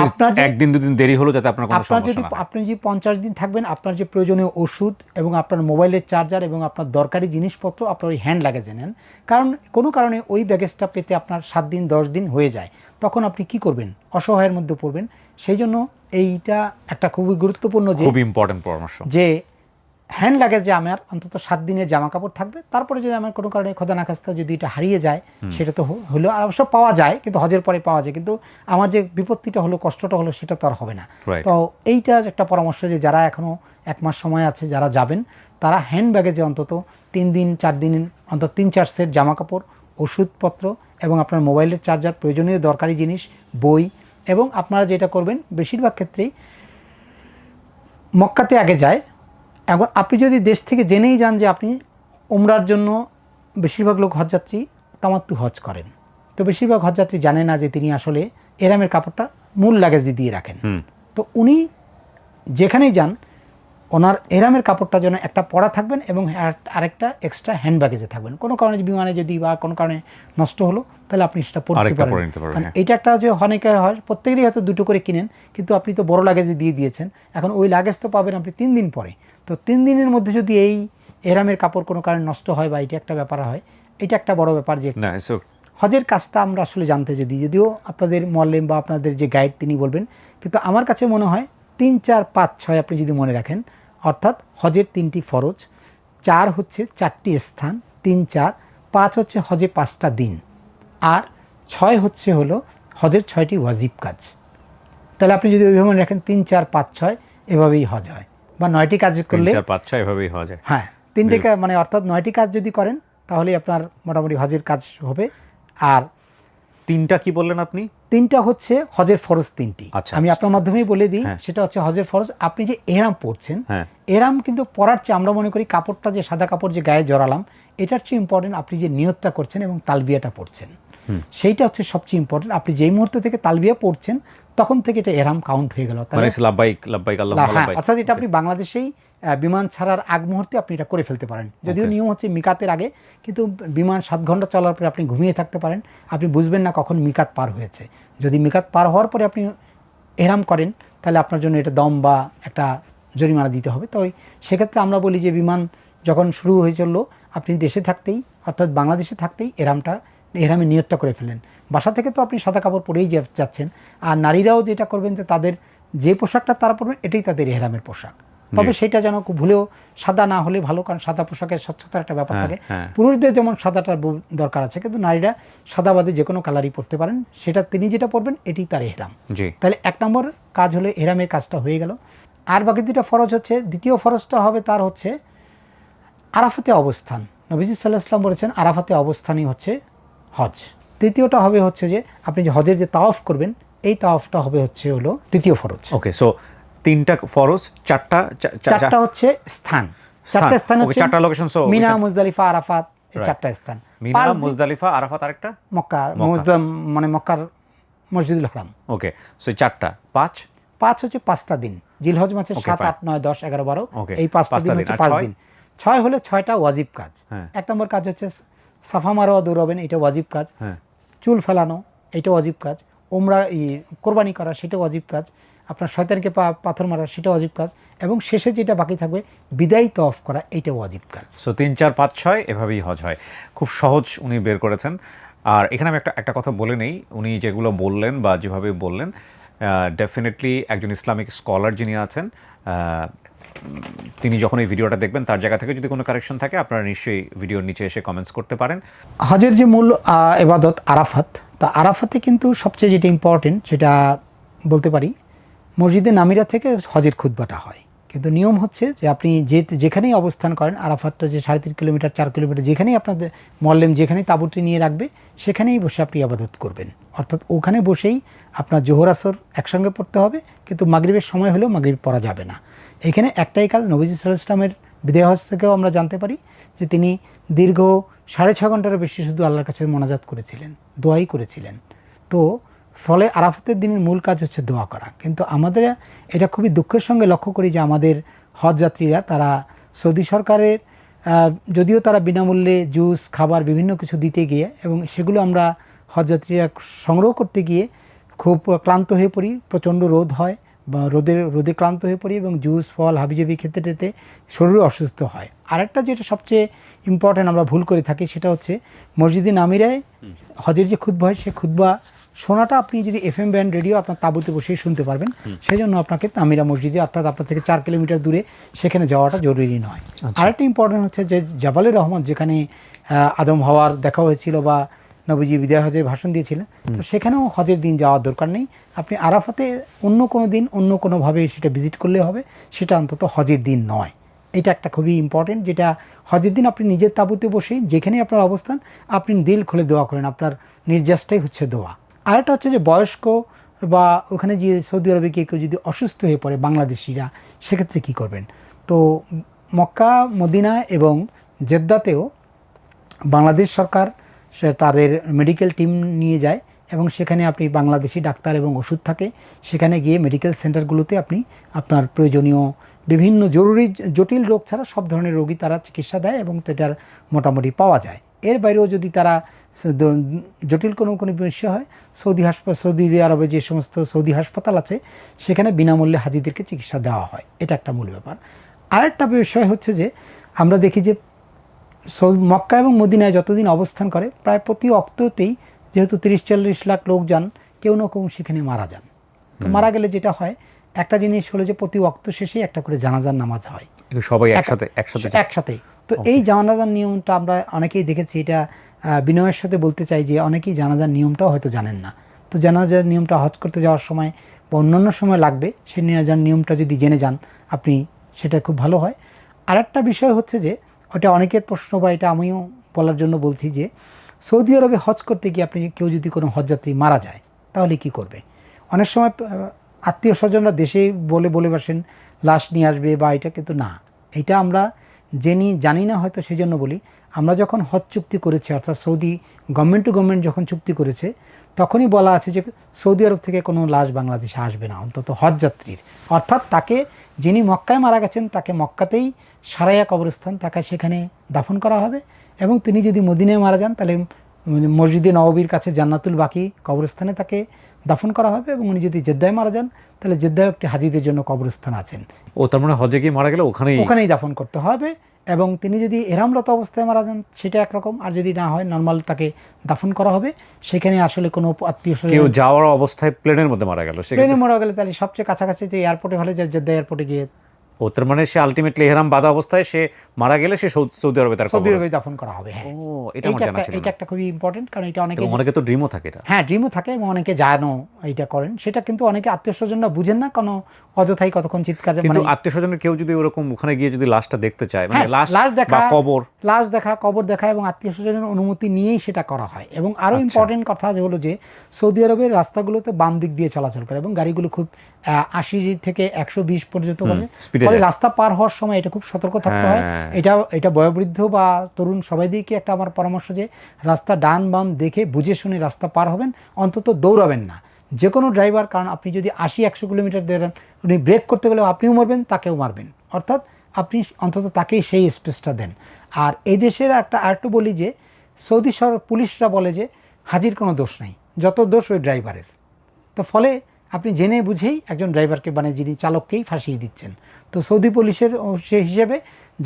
আপনার একদিন দুদিন দেরি হলো যাতে আপনার কোনো সমস্যা না হয়। আপনি যদি 50 দিন থাকবেন, আপনার যে প্রয়োজনীয় ওষুধ এবং আপনার মোবাইলের চার্জার এবং আপনার দরকারি জিনিসপত্র আপনার ওই হ্যান্ড লাগেজে নেন, কারণ কোনো কারণে ওই ব্যাগেজটা পেতে আপনার 7 দিন 10 দিন হয়ে যায়, তখন আপনি কি করবেন, অসহায়ের মধ্যে পড়বেন। সেই জন্য এইটা একটা খুবই গুরুত্বপূর্ণ যে খুব ইম্পর্টেন্ট পরামর্শ যে হ্যান্ড লাগেজে আমার অন্তত 7 দিনের জামা কাপড় থাকবে, তারপরে যদি আমার কোনো কারণে খোদা না খাস্তা যদি এটা হারিয়ে যায় সেটা তো হলো, আর অবশ্য পাওয়া যায় কিন্তু হজের পরে পাওয়া যায়, কিন্তু আমার যে বিপত্তিটা হলো কষ্টটা হলো সেটা তো আর হবে না। তো এইটার একটা পরামর্শ যে যারা এখনও 1 মাস সময় আছে যারা যাবেন তারা হ্যান্ড ব্যাগেজে অন্তত 3 দিন 4 দিন অন্তত 3-4 সেট জামা কাপড়, ওষুধপত্র এবং আপনার মোবাইলের চার্জার, প্রয়োজনীয় দরকারি জিনিস, বই, এবং আপনারা যেটা করবেন বেশিরভাগ ক্ষেত্রেই মক্কাতে আগে যায়। এখন আপনি যদি দেশ থেকে জেনেই যান যে আপনি উমরার জন্য, বেশিরভাগ লোক হজযাত্রী তামাত্তু হজ করেন, তো বেশিরভাগ হজযাত্রী জানে না যে তিনি আসলে এহরামের কাপড়টা মূল লাগেজে দিয়ে রাখেন। তো উনি যেখানেই যান ওনার এহরামের কাপড়টা যেন একটা পরা থাকবেন এবং আরেকটা এক্সট্রা হ্যান্ড ব্যাগেজে থাকবেন। কোনো কারণে বিমানে যদি বা কোনো কারণে নষ্ট হলো তাহলে আপনি সেটা পরতে পারেন। এটা একটা যে অনেকে হয় প্রত্যেকেরই হয়তো দুটো করে কিনেন, কিন্তু আপনি তো বড় লাগেজে দিয়ে দিয়েছেন, এখন ওই লাগেজ তো পাবেন আপনি 3 দিন পরে। তো 3 দিনের মধ্যে যদি এই এহরামের কাপড় কোনো কারণে নষ্ট হয় বা এটা একটা ব্যাপার হয়, এটা একটা বড় ব্যাপার। যে হজের কাজটা আমরা আসলে জানতে যদিও আপনাদের মোয়াল্লিম বা আপনাদের যে গাইড তিনি বলবেন, কিন্তু আমার কাছে মনে হয় 3, 4, 5, 6 আপনি যদি মনে রাখেন, অর্থাৎ হজের 3টি ফরজ, 4 হচ্ছে 4টি স্থান, 3, 4, 5 হচ্ছে হজে 5টা দিন, আর 6 হচ্ছে হলো হজের 6টি ওয়াজিব কাজ। তাহলে আপনি যদি ওইভাবে মনে রাখেন 3, 4, 5, 6 এভাবেই হজ হয়, বা 9টি কাজ করলে 3, 4, 5, 6 এভাবেই হজ হয়। হ্যাঁ, 3টে মানে অর্থাৎ 9টি কাজ যদি করেন তাহলে আপনার মোটামুটি হজের কাজ হবে। আর 3টা কি বললেন আপনি? 3টা হচ্ছে হজের ফরজ 3টি। আমি আপনার মাধ্যমেই বলে দিই, সেটা হচ্ছে হজের ফরজ। আপনি যে এহরাম পরছেন, এহরাম কিন্তু পরার চেয়ে আমরা মনে করি কাপড়টা যে সাদা কাপড় যে গায়ে জড়ালাম এটার চেয়ে ইম্পর্টেন্ট আপনি যে নিয়তটা করছেন এবং তালবিয়াটা পড়ছেন, সেইটা হচ্ছে সবচেয়ে ইম্পর্টেন্ট। আপনি যেই মুহূর্ত থেকে তালবিয়া পড়ছেন তখন থেকে এটা এহরাম কাউন্ট হয়ে গেল। অর্থাৎ এটা আপনি বাংলাদেশেই বিমান ছাড়ার আগ মুহূর্তে আপনি এটা করে ফেলতে পারেন। যদিও নিয়ম হচ্ছে মিকাতের আগে, কিন্তু বিমান 7 ঘন্টা চলার পরে আপনি ঘুমিয়ে থাকতে পারেন, আপনি বুঝবেন না কখন মিকাত পার হয়েছে। যদি মিকাত পার হওয়ার পরে আপনি এহরাম করেন তাহলে আপনার জন্য এটা দম বা একটা জরিমানা দিতে হবে। তো সেক্ষেত্রে আমরা বলি যে বিমান যখন শুরু হয়ে চললো আপনি দেশে থাকতেই, অর্থাৎ বাংলাদেশে থাকতেই এহরামের নিয়তটা করে ফেলেন। বাসা থেকে তো আপনি সাদা কাপড় পরেই যাচ্ছেন, আর নারীরাও যেটা করবেন যে তাদের যে পোশাকটা তারা পরবেন এটাই তাদের এহরামের পোশাক, তবে সেটা যেন ভুলেও সাদা না হলে ভালো, কারণ সাদা পোশাকের স্বচ্ছতার একটা ব্যাপার থাকে। পুরুষদের যেমন সাদাটার দরকার আছে, কিন্তু নারীরা সাদা বাদে যে কোনো কালারই পরতে পারেন, সেটা তিনি যেটা পরবেন এটাই তার এহরাম। তাহলে 1 নম্বর কাজ হলো এহরামের কাজটা হয়ে গেল। আর বাকি 2টা ফরজ হচ্ছে, দ্বিতীয় ফরজটা হবে তার হচ্ছে আরাফাতে অবস্থান। নবীজি সাল্লাল্লাহু আলাইহি ওয়াসাল্লাম বলেছেন আরাফাতে অবস্থানই হচ্ছে হজ। তৃতীয়টা হবে হচ্ছে যে আপনি যে হজের যে তাওয়াফ করবেন এই তাওয়াফটা হবে হলো তৃতীয় ফরজ। ওকে, সো 3টা ফরজ, 4টা হচ্ছে স্থান, 4টা স্থান হচ্ছে 4টা location. So Mina, Muzdalifah, Arafat, এই 4টা স্থান। মিনা, মুজদালিফা, আরাফাত, আরেকটা মক্কা, মানে মক্কার মসজিদুল হারাম। ওকে, সো 4টা। 5 হচ্ছে 5টা দিন, জিলহজ মাসের 7, 8, 9, 10, 11, 12 এই 5টা দিন হচ্ছে 5 দিন। 6 হলে 6টা ওয়াজিব কাজ। 1 নম্বর কাজ হচ্ছে সাফা মারোয়া দৌড়াবেন, এটা ওয়াজিব কাজ। চুল ফেলানো এটা ওয়াজিব কাজ। উমরা কোরবানি করা সেটা ওয়াজিব কাজ। আপনার শয়তানকে পাথর মারা সেটা ওয়াজিব কাজ। এবং শেষে যেটা বাকি থাকবে বিদায়ী তওয়াফ করা, এইটা ওয়াজিব কাজ। সো 3, 4, 5, 6 এভাবেই হজ হয়। খুব সহজ উনি বের করেছেন। আর এখানে আমি একটা কথা বলে নেই, উনি যেগুলো বললেন বা যেভাবে বললেন, ডেফিনেটলি একজন ইসলামিক স্কলার যিনি আছেন, তিনি যখন এই ভিডিওটা দেখবেন তার জায়গা থেকে যদি কোনো কারেকশন থাকে আপনারা নিশ্চয়ই ভিডিওর নিচে এসে কমেন্টস করতে পারেন। হজের যে মূল এবাদত আরাফাত, তা আরাফাতে কিন্তু সবচেয়ে যেটা ইম্পর্টেন্ট সেটা বলতে পারি, মসজিদে নামিরা থেকে হজের খুতবাটা হয়। কিন্তু নিয়ম হচ্ছে যে আপনি যেখানেই অবস্থান করেন, আরাফাতটা যে 3.5 কিলোমিটার 4 কিলোমিটার, যেখানেই আপনাদের মোয়াল্লেম যেখানেই তাঁবুটি নিয়ে রাখবে সেখানেই বসে আপনি আবাদত করবেন। অর্থাৎ ওখানে বসেই আপনার জোহর আসর একসঙ্গে পড়তে হবে, কিন্তু মাগরিবের সময় হলেও মাগরিব পড়া যাবে না। এখানে একটাই কাজ, নবীজি সাল্লাল্লাহু আলাইহি ওয়াসাল্লামের বিদায় হজ থেকেও আমরা জানতে পারি যে তিনি দীর্ঘ 6.5 ঘন্টারও বেশি শুধু আল্লাহর কাছে মোনাজাত করেছিলেন, দোয়াই করেছিলেন। তো ফলে আরাফাতের দিনের মূল কাজ হচ্ছে দোয়া করা। কিন্তু আমাদের এটা খুবই দুঃখের সঙ্গে লক্ষ্য করি যে আমাদের হজ যাত্রীরা তারা সৌদি সরকারের যদিও তারা বিনামূল্যে জুস খাবার বিভিন্ন কিছু দিতে গিয়ে, এবং সেগুলো আমরা হজ যাত্রীরা সংগ্রহ করতে গিয়ে খুব ক্লান্ত হয়ে পড়ি, প্রচণ্ড রোদ হয় বা রোদে ক্লান্ত হয়ে পড়ি, এবং জুস ফল হাবিজাবি খেতে খেতে শরীর অসুস্থ হয়। আরেকটা যেটা সবচেয়ে ইম্পর্ট্যান্ট আমরা ভুল করে থাকি সেটা হচ্ছে মসজিদে নামিরায় হজের যে খুতবা হয় সে খুতবা শোনাটা আপনি যদি FM ব্যান্ড রেডিও আপনার তাঁবুতে বসেই শুনতে পারবেন, সেই জন্য আপনাকে নামিরা মসজিদে অর্থাৎ আপনার থেকে 4 কিলোমিটার দূরে সেখানে যাওয়াটা জরুরি নয়। আরেকটা ইম্পর্টেন্ট হচ্ছে যে জাবালে রহমত যেখানে আদম হাওয়ার দেখা হয়েছিল বা নবীজি বিদায় হজের ভাষণ দিয়েছিলেন, তো সেখানেও হজের দিন যাওয়ার দরকার নেই। আপনি আরাফাতে অন্য কোনো দিন অন্য কোনোভাবে সেটা ভিজিট করলে হবে, সেটা অন্তত হজের দিন নয়। এটা একটা খুবই ইম্পর্টেন্ট, যেটা হজের দিন আপনি নিজের তাঁবুতে বসেই যেখানেই আপনার অবস্থান আপনি দিল খুলে দোয়া করেন, আপনার নির্যাসটাই হচ্ছে দোয়া। আরেকটা হচ্ছে যে বয়স্ক বা ওখানে যে সৌদি আরবে কেউ যদি অসুস্থ হয়ে পড়ে বাংলাদেশিরা, সেক্ষেত্রে কী করবেন? তো মক্কা মদিনা এবং জেদ্দাতেও বাংলাদেশ সরকার তাদের মেডিকেল টিম নিয়ে যায়, এবং সেখানে আপনি বাংলাদেশি ডাক্তার এবং ওষুধ থাকে, সেখানে গিয়ে মেডিকেল সেন্টারগুলোতে আপনি আপনার প্রয়োজনীয় বিভিন্ন জরুরি জটিল রোগ ছাড়া সব ধরনের রোগী তারা চিকিৎসা দেয় এবং সেটার মোটামুটি পাওয়া যায়। এর বাইরেও যদি তারা জটিল কোনো বিষয় হয়, সৌদি আরবে যে সমস্ত সৌদি হাসপাতাল আছে সেখানে বিনামূল্যে হাজিদেরকে চিকিৎসা দেওয়া হয়। এটা একটা মূল ব্যাপার। আরেকটা বিষয় হচ্ছে যে আমরা দেখি যে মক্কা এবং মদিনায় যতদিন অবস্থান করে প্রায় প্রতি অক্ততেই যেহেতু 30-40 লাখ লোক যান, কেউ না কেউ সেখানে মারা যান। তো মারা গেলে যেটা হয়, একটা জিনিস হলো যে প্রতি ওয়াক্ত শেষে একটা করে জানাজার নামাজ হয়, সবাই একসাথে। তো এই জানাজার নিয়মটা আমরা অনেকেই দেখেছি, এটা বিনয়ের সাথে বলতে চাই যে অনেকেই জানাজার নিয়মটাও হয়তো জানেন না। তো জানাজার নিয়মটা হজ করতে যাওয়ার সময় বা অন্যান্য সময় লাগবে, সেই জানাজার নিয়মটা যদি জেনে যান আপনি, সেটা খুব ভালো হয়। আরেকটা বিষয় হচ্ছে যে ওটা অনেকের প্রশ্ন, বা এটা আমিও বলার জন্য বলছি যে সৌদি আরবে হজ করতে গিয়ে আপনি কেউ যদি কোনো হজযাত্রী মারা যায় তাহলে কি করবে? অনেক সময় আত্মীয় স্বজনরা দেশে বলে বসেন লাশ নিয়ে আসবে বা এটা, কিন্তু না, এটা আমরা জানি না হয়তো, সেই জন্য বলি আমরা যখন হজ চুক্তি করেছি, অর্থাৎ সৌদি গভর্নমেন্ট টু গভর্নমেন্ট যখন চুক্তি করেছে, তখনই বলা আছে যে সৌদি আরব থেকে কোনো লাশ বাংলাদেশে আসবে না, অন্তত হজযাত্রীর। অর্থাৎ তাকে, যিনি মক্কায় মারা গেছেন তাকে মক্কাতেই সারাইয়া কবরস্থান, তাকে সেখানে দাফন করা হবে, এবং তিনি যদি মদিনায় মারা যান তাহলে মসজিদে নববীর কাছে জান্নাতুল বাকি কবরস্থানে তাকে দাফন করা হবে, এবং উনি যদি জেদ্দায় মারা যান তাহলে জেদ্দায় একটি হাজিদের জন্য কবরস্থান আছেন, তার মানে হজে গিয়ে মারা গেলে ওখানেই দাফন করতে হবে। এবং তিনি যদি এহরামরত অবস্থায় মারা যান সেটা একরকম, আর যদি না হয় নর্মাল তাকে দাফন করা হবে। সেখানে আসলে কোনো আত্মীয় স্বজন, কেউ যাওয়ার অবস্থায় প্লেনের মধ্যে মারা গেল, তাহলে সবচেয়ে কাছাকাছি যে এয়ারপোর্টে হলে যে জেদ্দা এয়ারপোর্টে গিয়ে, তার মানে সে আলটিমেটলি ইহরাম বাঁধা অবস্থায় সে মারা গেলে সে সৌদি আরবে দাফন করা হবে। হ্যাঁ, এটা একটা খুবই ইম্পর্টেন্ট, কারণ এটা অনেকে তো ড্রিমও থাকে এটা। হ্যাঁ, ড্রিমও থাকে, এবং অনেকে জানো এটা করেন, সেটা কিন্তু অনেকে আত্মীয় স্বজনরা বুঝেন না, কোনো অযথাই কতক্ষণ চিৎকার। কিন্তু আত্মীয় স্বজনের কেউ যদি ওরকম ওখানে গিয়ে যদি লাশটা দেখতে চায়, মানে লাশ দেখা, কবর দেখা এবং আত্মীয় স্বজনের অনুমতি নিয়েই সেটা করা হয়। এবং আরও ইম্পর্টেন্ট কথা হলো যে সৌদি আরবের রাস্তাগুলোতে বাম দিক দিয়ে চলাচল করে, এবং গাড়িগুলো খুব 80 থেকে 120 পর্যন্ত করে, ফলে রাস্তা পার হওয়ার সময় এটা খুব সতর্ক থাকতে হয়। এটা বয়োবৃদ্ধ বা তরুণ সবাইদেরকে একটা আমার পরামর্শ যে রাস্তা ডান বাম দেখে বুঝে শুনে রাস্তা পার হবেন, অন্তত দৌড়াবেন না যে কোনো ড্রাইভার। কারণ আপনি যদি 80-100 কিলোমিটার দেন, উনি ব্রেক করতে গেলেও আপনিও মারবেন, তাকেও মারবেন, অর্থাৎ আপনি অন্তত তাকেই সেই স্পেসটা দেন। আর এই দেশের আরেকটু বলি যে সৌদি পুলিশরা বলে যে হাজির কোনো দোষ নেই, যত দোষ ওই ড্রাইভারের। তো ফলে আপনি জেনে বুঝেই একজন ড্রাইভারকে, মানে যিনি চালককেই ফাঁসিয়ে দিচ্ছেন। তো সৌদি পুলিশের সে হিসেবে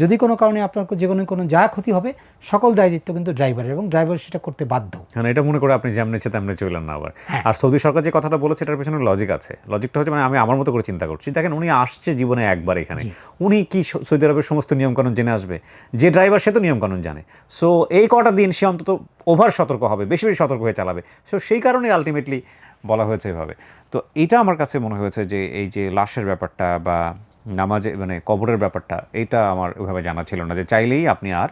যদি কোনো কারণে আপনার কোনো যা ক্ষতি হবে সকল দায়িত্ব কিন্তু ড্রাইভারের, এবং ড্রাইভার সেটা করতে বাধ্য। হ্যাঁ, এটা মনে করে আপনি যেমন ইচ্ছে তেমনি চললেন না আবার। আর সৌদি সরকার যে কথাটা বলেছে এটার পেছনে লজিক আছে। লজিকটা হচ্ছে মানে আমি আমার মতো করে চিন্তা করছি, দেখেন উনি আসছে জীবনে একবার এখানে, উনি কি সৌদি আরবের সমস্ত নিয়মকানুন জেনে আসবে? যে ড্রাইভার সে তো নিয়মকানুন জানে। সো এই কটা দিন সে অন্তত ওভার সতর্ক হবে, বেশি বেশি সতর্ক হয়ে চালাবে। সো সেই কারণেই আলটিমেটলি বলা হয়েছে এভাবে। তো এটা আমার কাছে মনে হয়েছে যে এই যে লাশের ব্যাপারটা বা নামাজে মানে কবরের ব্যাপারটা, এইটা আমার ওইভাবে জানা ছিল না যে চাইলেই আপনি আর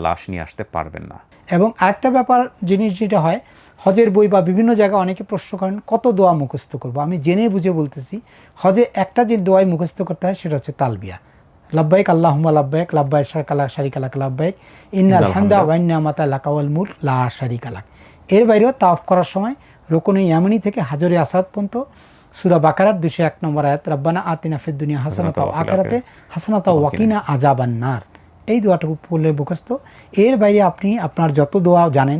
লাশ নিয়ে আসতে পারবেন না। এবং আরেকটা ব্যাপার জিনিস যেটা হয়, হজের বই বা বিভিন্ন জায়গায় অনেকে প্রশ্ন করেন কত দোয়া মুখস্থ করবো। আমি জেনে বুঝে বলতেছি, হজে একটা যে দোয়াই মুখস্থ করতে হয় সেটা হচ্ছে তালবিয়া, লাব্বাইক আল্লাহুম্মা লাব্বাইক লাব্বাইক শারিকা লাক লাব্বাইক ইন্নাল হামদা ওয়া নি'মাতা লাকা ওয়াল মুলক লা শারিকা লাক। এর বাইরেও তাওয়াফ করার সময় রুকনে ইয়ামানি থেকে হাজরে আসাদ পর্যন্ত সূরা বাকারার 201 নম্বর আয়াত, রাব্বানা আতিনা ফিদ দুনিয়া হাসানাতাও ওয়া আখিরাতে হাসানাতাও ওয়া কিনা আযাবান নার, এই দোয়াটুকু পড়লে মুখস্থ। এর বাইরে আপনি আপনার যত দোয়া জানেন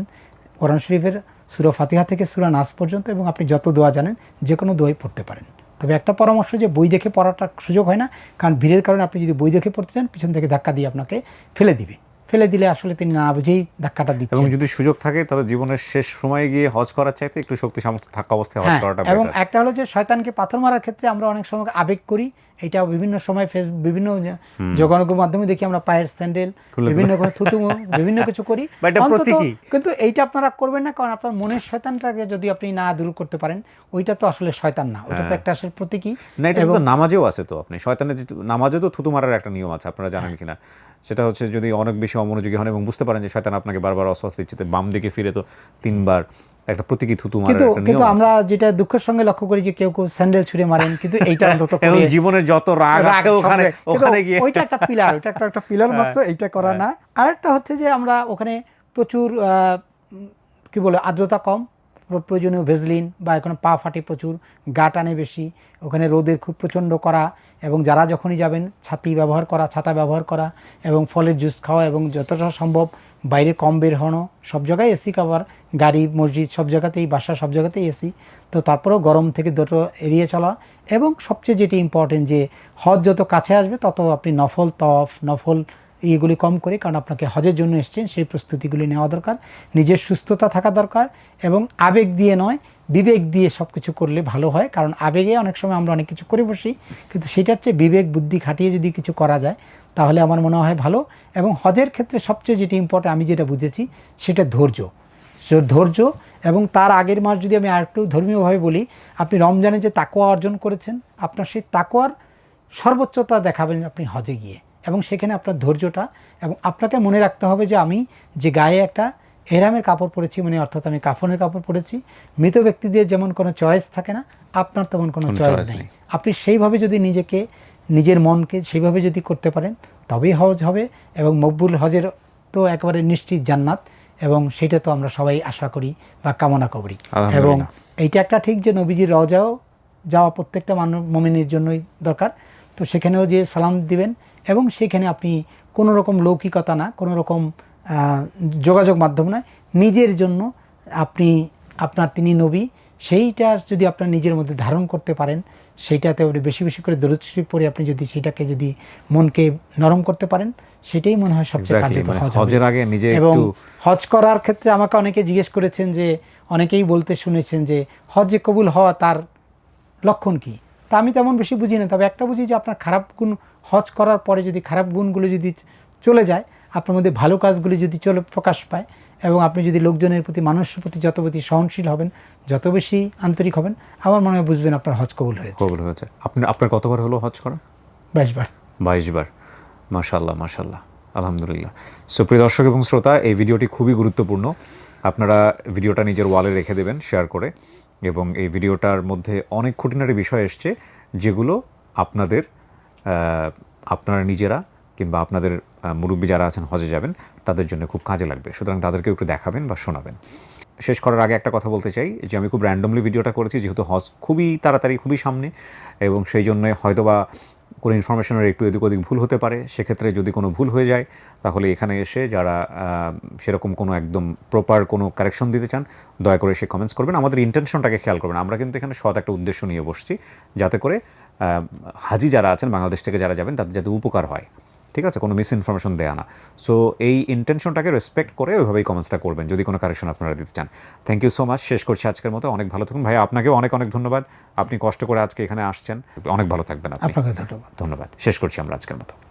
কোরআন শরীফের সূরা ফাতিহা থেকে সূরা নাস পর্যন্ত, এবং আপনি যত দোয়া জানেন যে কোনো দোয়াই পড়তে পারেন। তবে একটা পরামর্শ যে বই দেখে পড়াটা সুযোগ হয় না, কারণ ভিড়ের কারণে আপনি যদি বই দেখে পড়তে চান পিছন থেকে ধাক্কা দিয়ে আপনাকে ফেলে দিলে আসলে তিনি না বুঝেই ধাক্কাটা দিচ্ছেন। এবং যদি সুযোগ থাকে তাহলে জীবনের শেষ সময়ে গিয়ে হজ করার চাইতে একটু শক্তি সামর্থ্য থাকা অবস্থায় হজ করাটা এবং বেটার। একটা হলো যে শয়তানকে পাথর মারার ক্ষেত্রে আমরা অনেক সময় আবেগ করি, এটা বিভিন্ন সময় বিভিন্ন যোগাযোগ মাধ্যমে দেখি আমরা পায়ের স্যান্ডেল বিভিন্ন থুতু বিভিন্ন কিছু করি, কিন্তু এইটা আপনারা করবেন না, কারণ আপনার মনের শয়তানটাকে যদি আপনি না দূর করতে পারেন, ওইটা তো আসলে শয়তান না, ওইটা তো একটা আসলে প্রতীকী। না, এটা তো নামাজেও আছে। তো আপনি শয়তানের নামাজে তো থুতু মারার একটা নিয়ম আছে, আপনারা জানেন কিনা? সেটা হচ্ছে যদি অনেক বেশি অমনোযোগী হন এবং বুঝতে পারেন যে শয়তান আপনাকে বারবার অস্বস্তি দিচ্ছে, বাম দিকে ফিরে তো 3 বার একটা প্রতীকী থুতু মারার একটা নিয়ম আছে। কিন্তু আমরা যেটা দুঃখের সঙ্গে লক্ষ্য করি যে কেউ স্যান্ডেল ছুঁড়ে মারেন, কিন্তু এইটা অন্তত এবং জীবনের যত রাগ আছে ওখানে গিয়ে ওইটা একটা পিলার, ওইটা একটা পিলার মাত্র, এইটা করা না। আরেকটা হচ্ছে যে আমরা ওখানে প্রচুর কি বলে আর্দ্রতা কম, প্রয়োজনীয় ভেজলিন বা এখানে পা ফাটে প্রচুর, গা টানে বেশি, ওখানে রোদের খুব প্রচণ্ড করা, এবং যারা যখনই যাবেন ছাতা ব্যবহার করা এবং ফলের জুস খাওয়া, এবং যতটা সম্ভব বাইরে কম বের হনো, সব জায়গায় এসি কাভার, গাড়ি মসজিদ সব জায়গাতেই, বাসা সব জায়গাতেই এসি, তো তারপরেও গরম থেকে দুটো এড়িয়ে চলা। এবং সবচেয়ে যেটি ইম্পর্টেন্ট যে হজ যত কাছে আসবে তত আপনি নফল এইগুলি কম করে, কারণ আপনাকে হজের জন্য এসছেন, সেই প্রস্তুতিগুলি নেওয়া দরকার, নিজের সুস্থতা থাকা দরকার, এবং আবেগ দিয়ে নয় বিবেক দিয়ে সব কিছু করলে ভালো হয়। কারণ আবেগে অনেক সময় আমরা অনেক কিছু করে বসি, কিন্তু সেটার চেয়ে বিবেক বুদ্ধি খাটিয়ে যদি কিছু করা যায় তাহলে আমার মনে হয় ভালো। এবং হজের ক্ষেত্রে সবচেয়ে যেটি ইম্পর্টেন্ট আমি যেটা বুঝেছি সেটা ধৈর্য। এবং তার আগের মাস যদি আমি আরেকটু ধর্মীয়ভাবে বলি, আপনি রমজানে যে তাকওয়া অর্জন করেছেন, আপনার সেই তাকওয়ার সর্বোচ্চতা দেখাবেন আপনি হজে গিয়ে, এবং সেখানে আপনার ধৈর্যটা, এবং আপনাকে মনে রাখতে হবে যে আমি যে গায়ে একটা এহরামের কাপড় পরেছি, মানে অর্থাৎ আমি কাফনের কাপড় পরেছি, মৃত ব্যক্তিদের যেমন কোনো চয়েস থাকে না, আপনার তেমন কোনো চয়েস নেই। আপনি সেইভাবে যদি নিজের মনকে সেইভাবে যদি করতে পারেন তবেই হজ হবে, এবং মকবুল হজের তো একেবারে নিশ্চিত জান্নাত, এবং সেটা তো আমরা সবাই আশা করি বা কামনা করি। এবং এইটা একটা ঠিক যে নবীজির রওজাও যাওয়া প্রত্যেকটা মুমিনের জন্যই দরকার, তো সেখানেও যে সালাম দিবেন, এবং সেখানে আপনি কোনো রকম লৌকিকতা না, কোনো রকম যোগাযোগ মাধ্যম নয়, নিজের জন্য তিনি নবী, সেইটা যদি আপনার নিজের মধ্যে ধারণ করতে পারেন, সেইটাতে বেশি বেশি করে দরুদ শরীফ পড়ে আপনি যদি সেটাকে যদি মনকে নরম করতে পারেন, সেটাই মনে হয় সবচেয়ে কার্যকর হজের আগে নিজে। এবং হজ করার ক্ষেত্রে আমাকে অনেকে জিজ্ঞেস করেছেন যে, অনেকেই বলতে শুনেছেন যে হজে কবুল হওয়া তার লক্ষণ কি। তা আমি তেমন বেশি বুঝি না, তবে একটা বুঝি যে আপনার খারাপ গুণ হজ করার পরে যদি খারাপ গুণগুলো যদি চলে যায়, আপনার মধ্যে ভালো কাজগুলি যদি প্রকাশ পায়, এবং আপনি যদি লোকজনের প্রতি, মানুষের প্রতি যত বেশি সহনশীল হবেন, যত বেশি আন্তরিক হবেন, আমার মনে হয় বুঝবেন আপনার হজ কবুল হয়েছে। আপনার কতবার হলো হজ করা? 22 বার। 22 বার। মাশাআল্লাহ, আলহামদুলিল্লাহ। সো প্রিয় দর্শক এবং শ্রোতা, এই ভিডিওটি খুবই গুরুত্বপূর্ণ। আপনারা ভিডিওটা নিজের ওয়ালে রেখে দেবেন শেয়ার করে, এবং এই ভিডিওটার মধ্যে অনেক খুঁটিনাটি বিষয় এসছে যেগুলো আপনারা নিজেরা কিংবা আপনাদের মুরব্বী যারা আছেন হজে যাবেন তাদের জন্য খুব কাজে লাগবে। সুতরাং তাদেরকে একটু দেখাবেন বা শোনাবেন। শেষ করার আগে একটা কথা বলতে চাই যে আমি খুব র্যান্ডমলি ভিডিওটা করেছি, যেহেতু হজ খুবই তাড়াতাড়ি, খুবই সামনে, এবং সেই জন্য হয়তোবা কোনো ইনফরমেশনের একটু এদিক ওদিক ভুল হতে পারে। সেক্ষেত্রে যদি কোনো ভুল হয়ে যায় তাহলে এখানে এসে যারা সেরকম কোনো একদম প্রপার কোনো কারেকশন দিতে চান দয়া করে এসে কমেন্টস করবেন। আমাদের ইন্টেনশনটাকে খেয়াল করবেন। আমরা কিন্তু এখানে সৎ একটা উদ্দেশ্য নিয়ে বসছি, যাতে করে হাজি যারা আছেন বাংলাদেশ থেকে যারা যাবেন তাদের যাতে উপকার হয়। ঠিক আছে, কোনো মিস ইনফরমেশন দেয়া না। সো এই ইন্টেনশনটাকে রেসপেক্ট করে ওইভাবেই কমেন্টসটা করবেন যদি কোনো কারেকশন আপনারা দিতে চান। Thank you so much. শেষ করছি আজকের মতো। অনেক ভালো থাকুন ভাই, আপনাকেও অনেক অনেক ধন্যবাদ। আপনি কষ্ট করে আজকে এখানে আসছেন, অনেক ভালো থাকবেন আপনি। আপনাকে ধন্যবাদ। ধন্যবাদ। শেষ করছি আমরা আজকের মতো।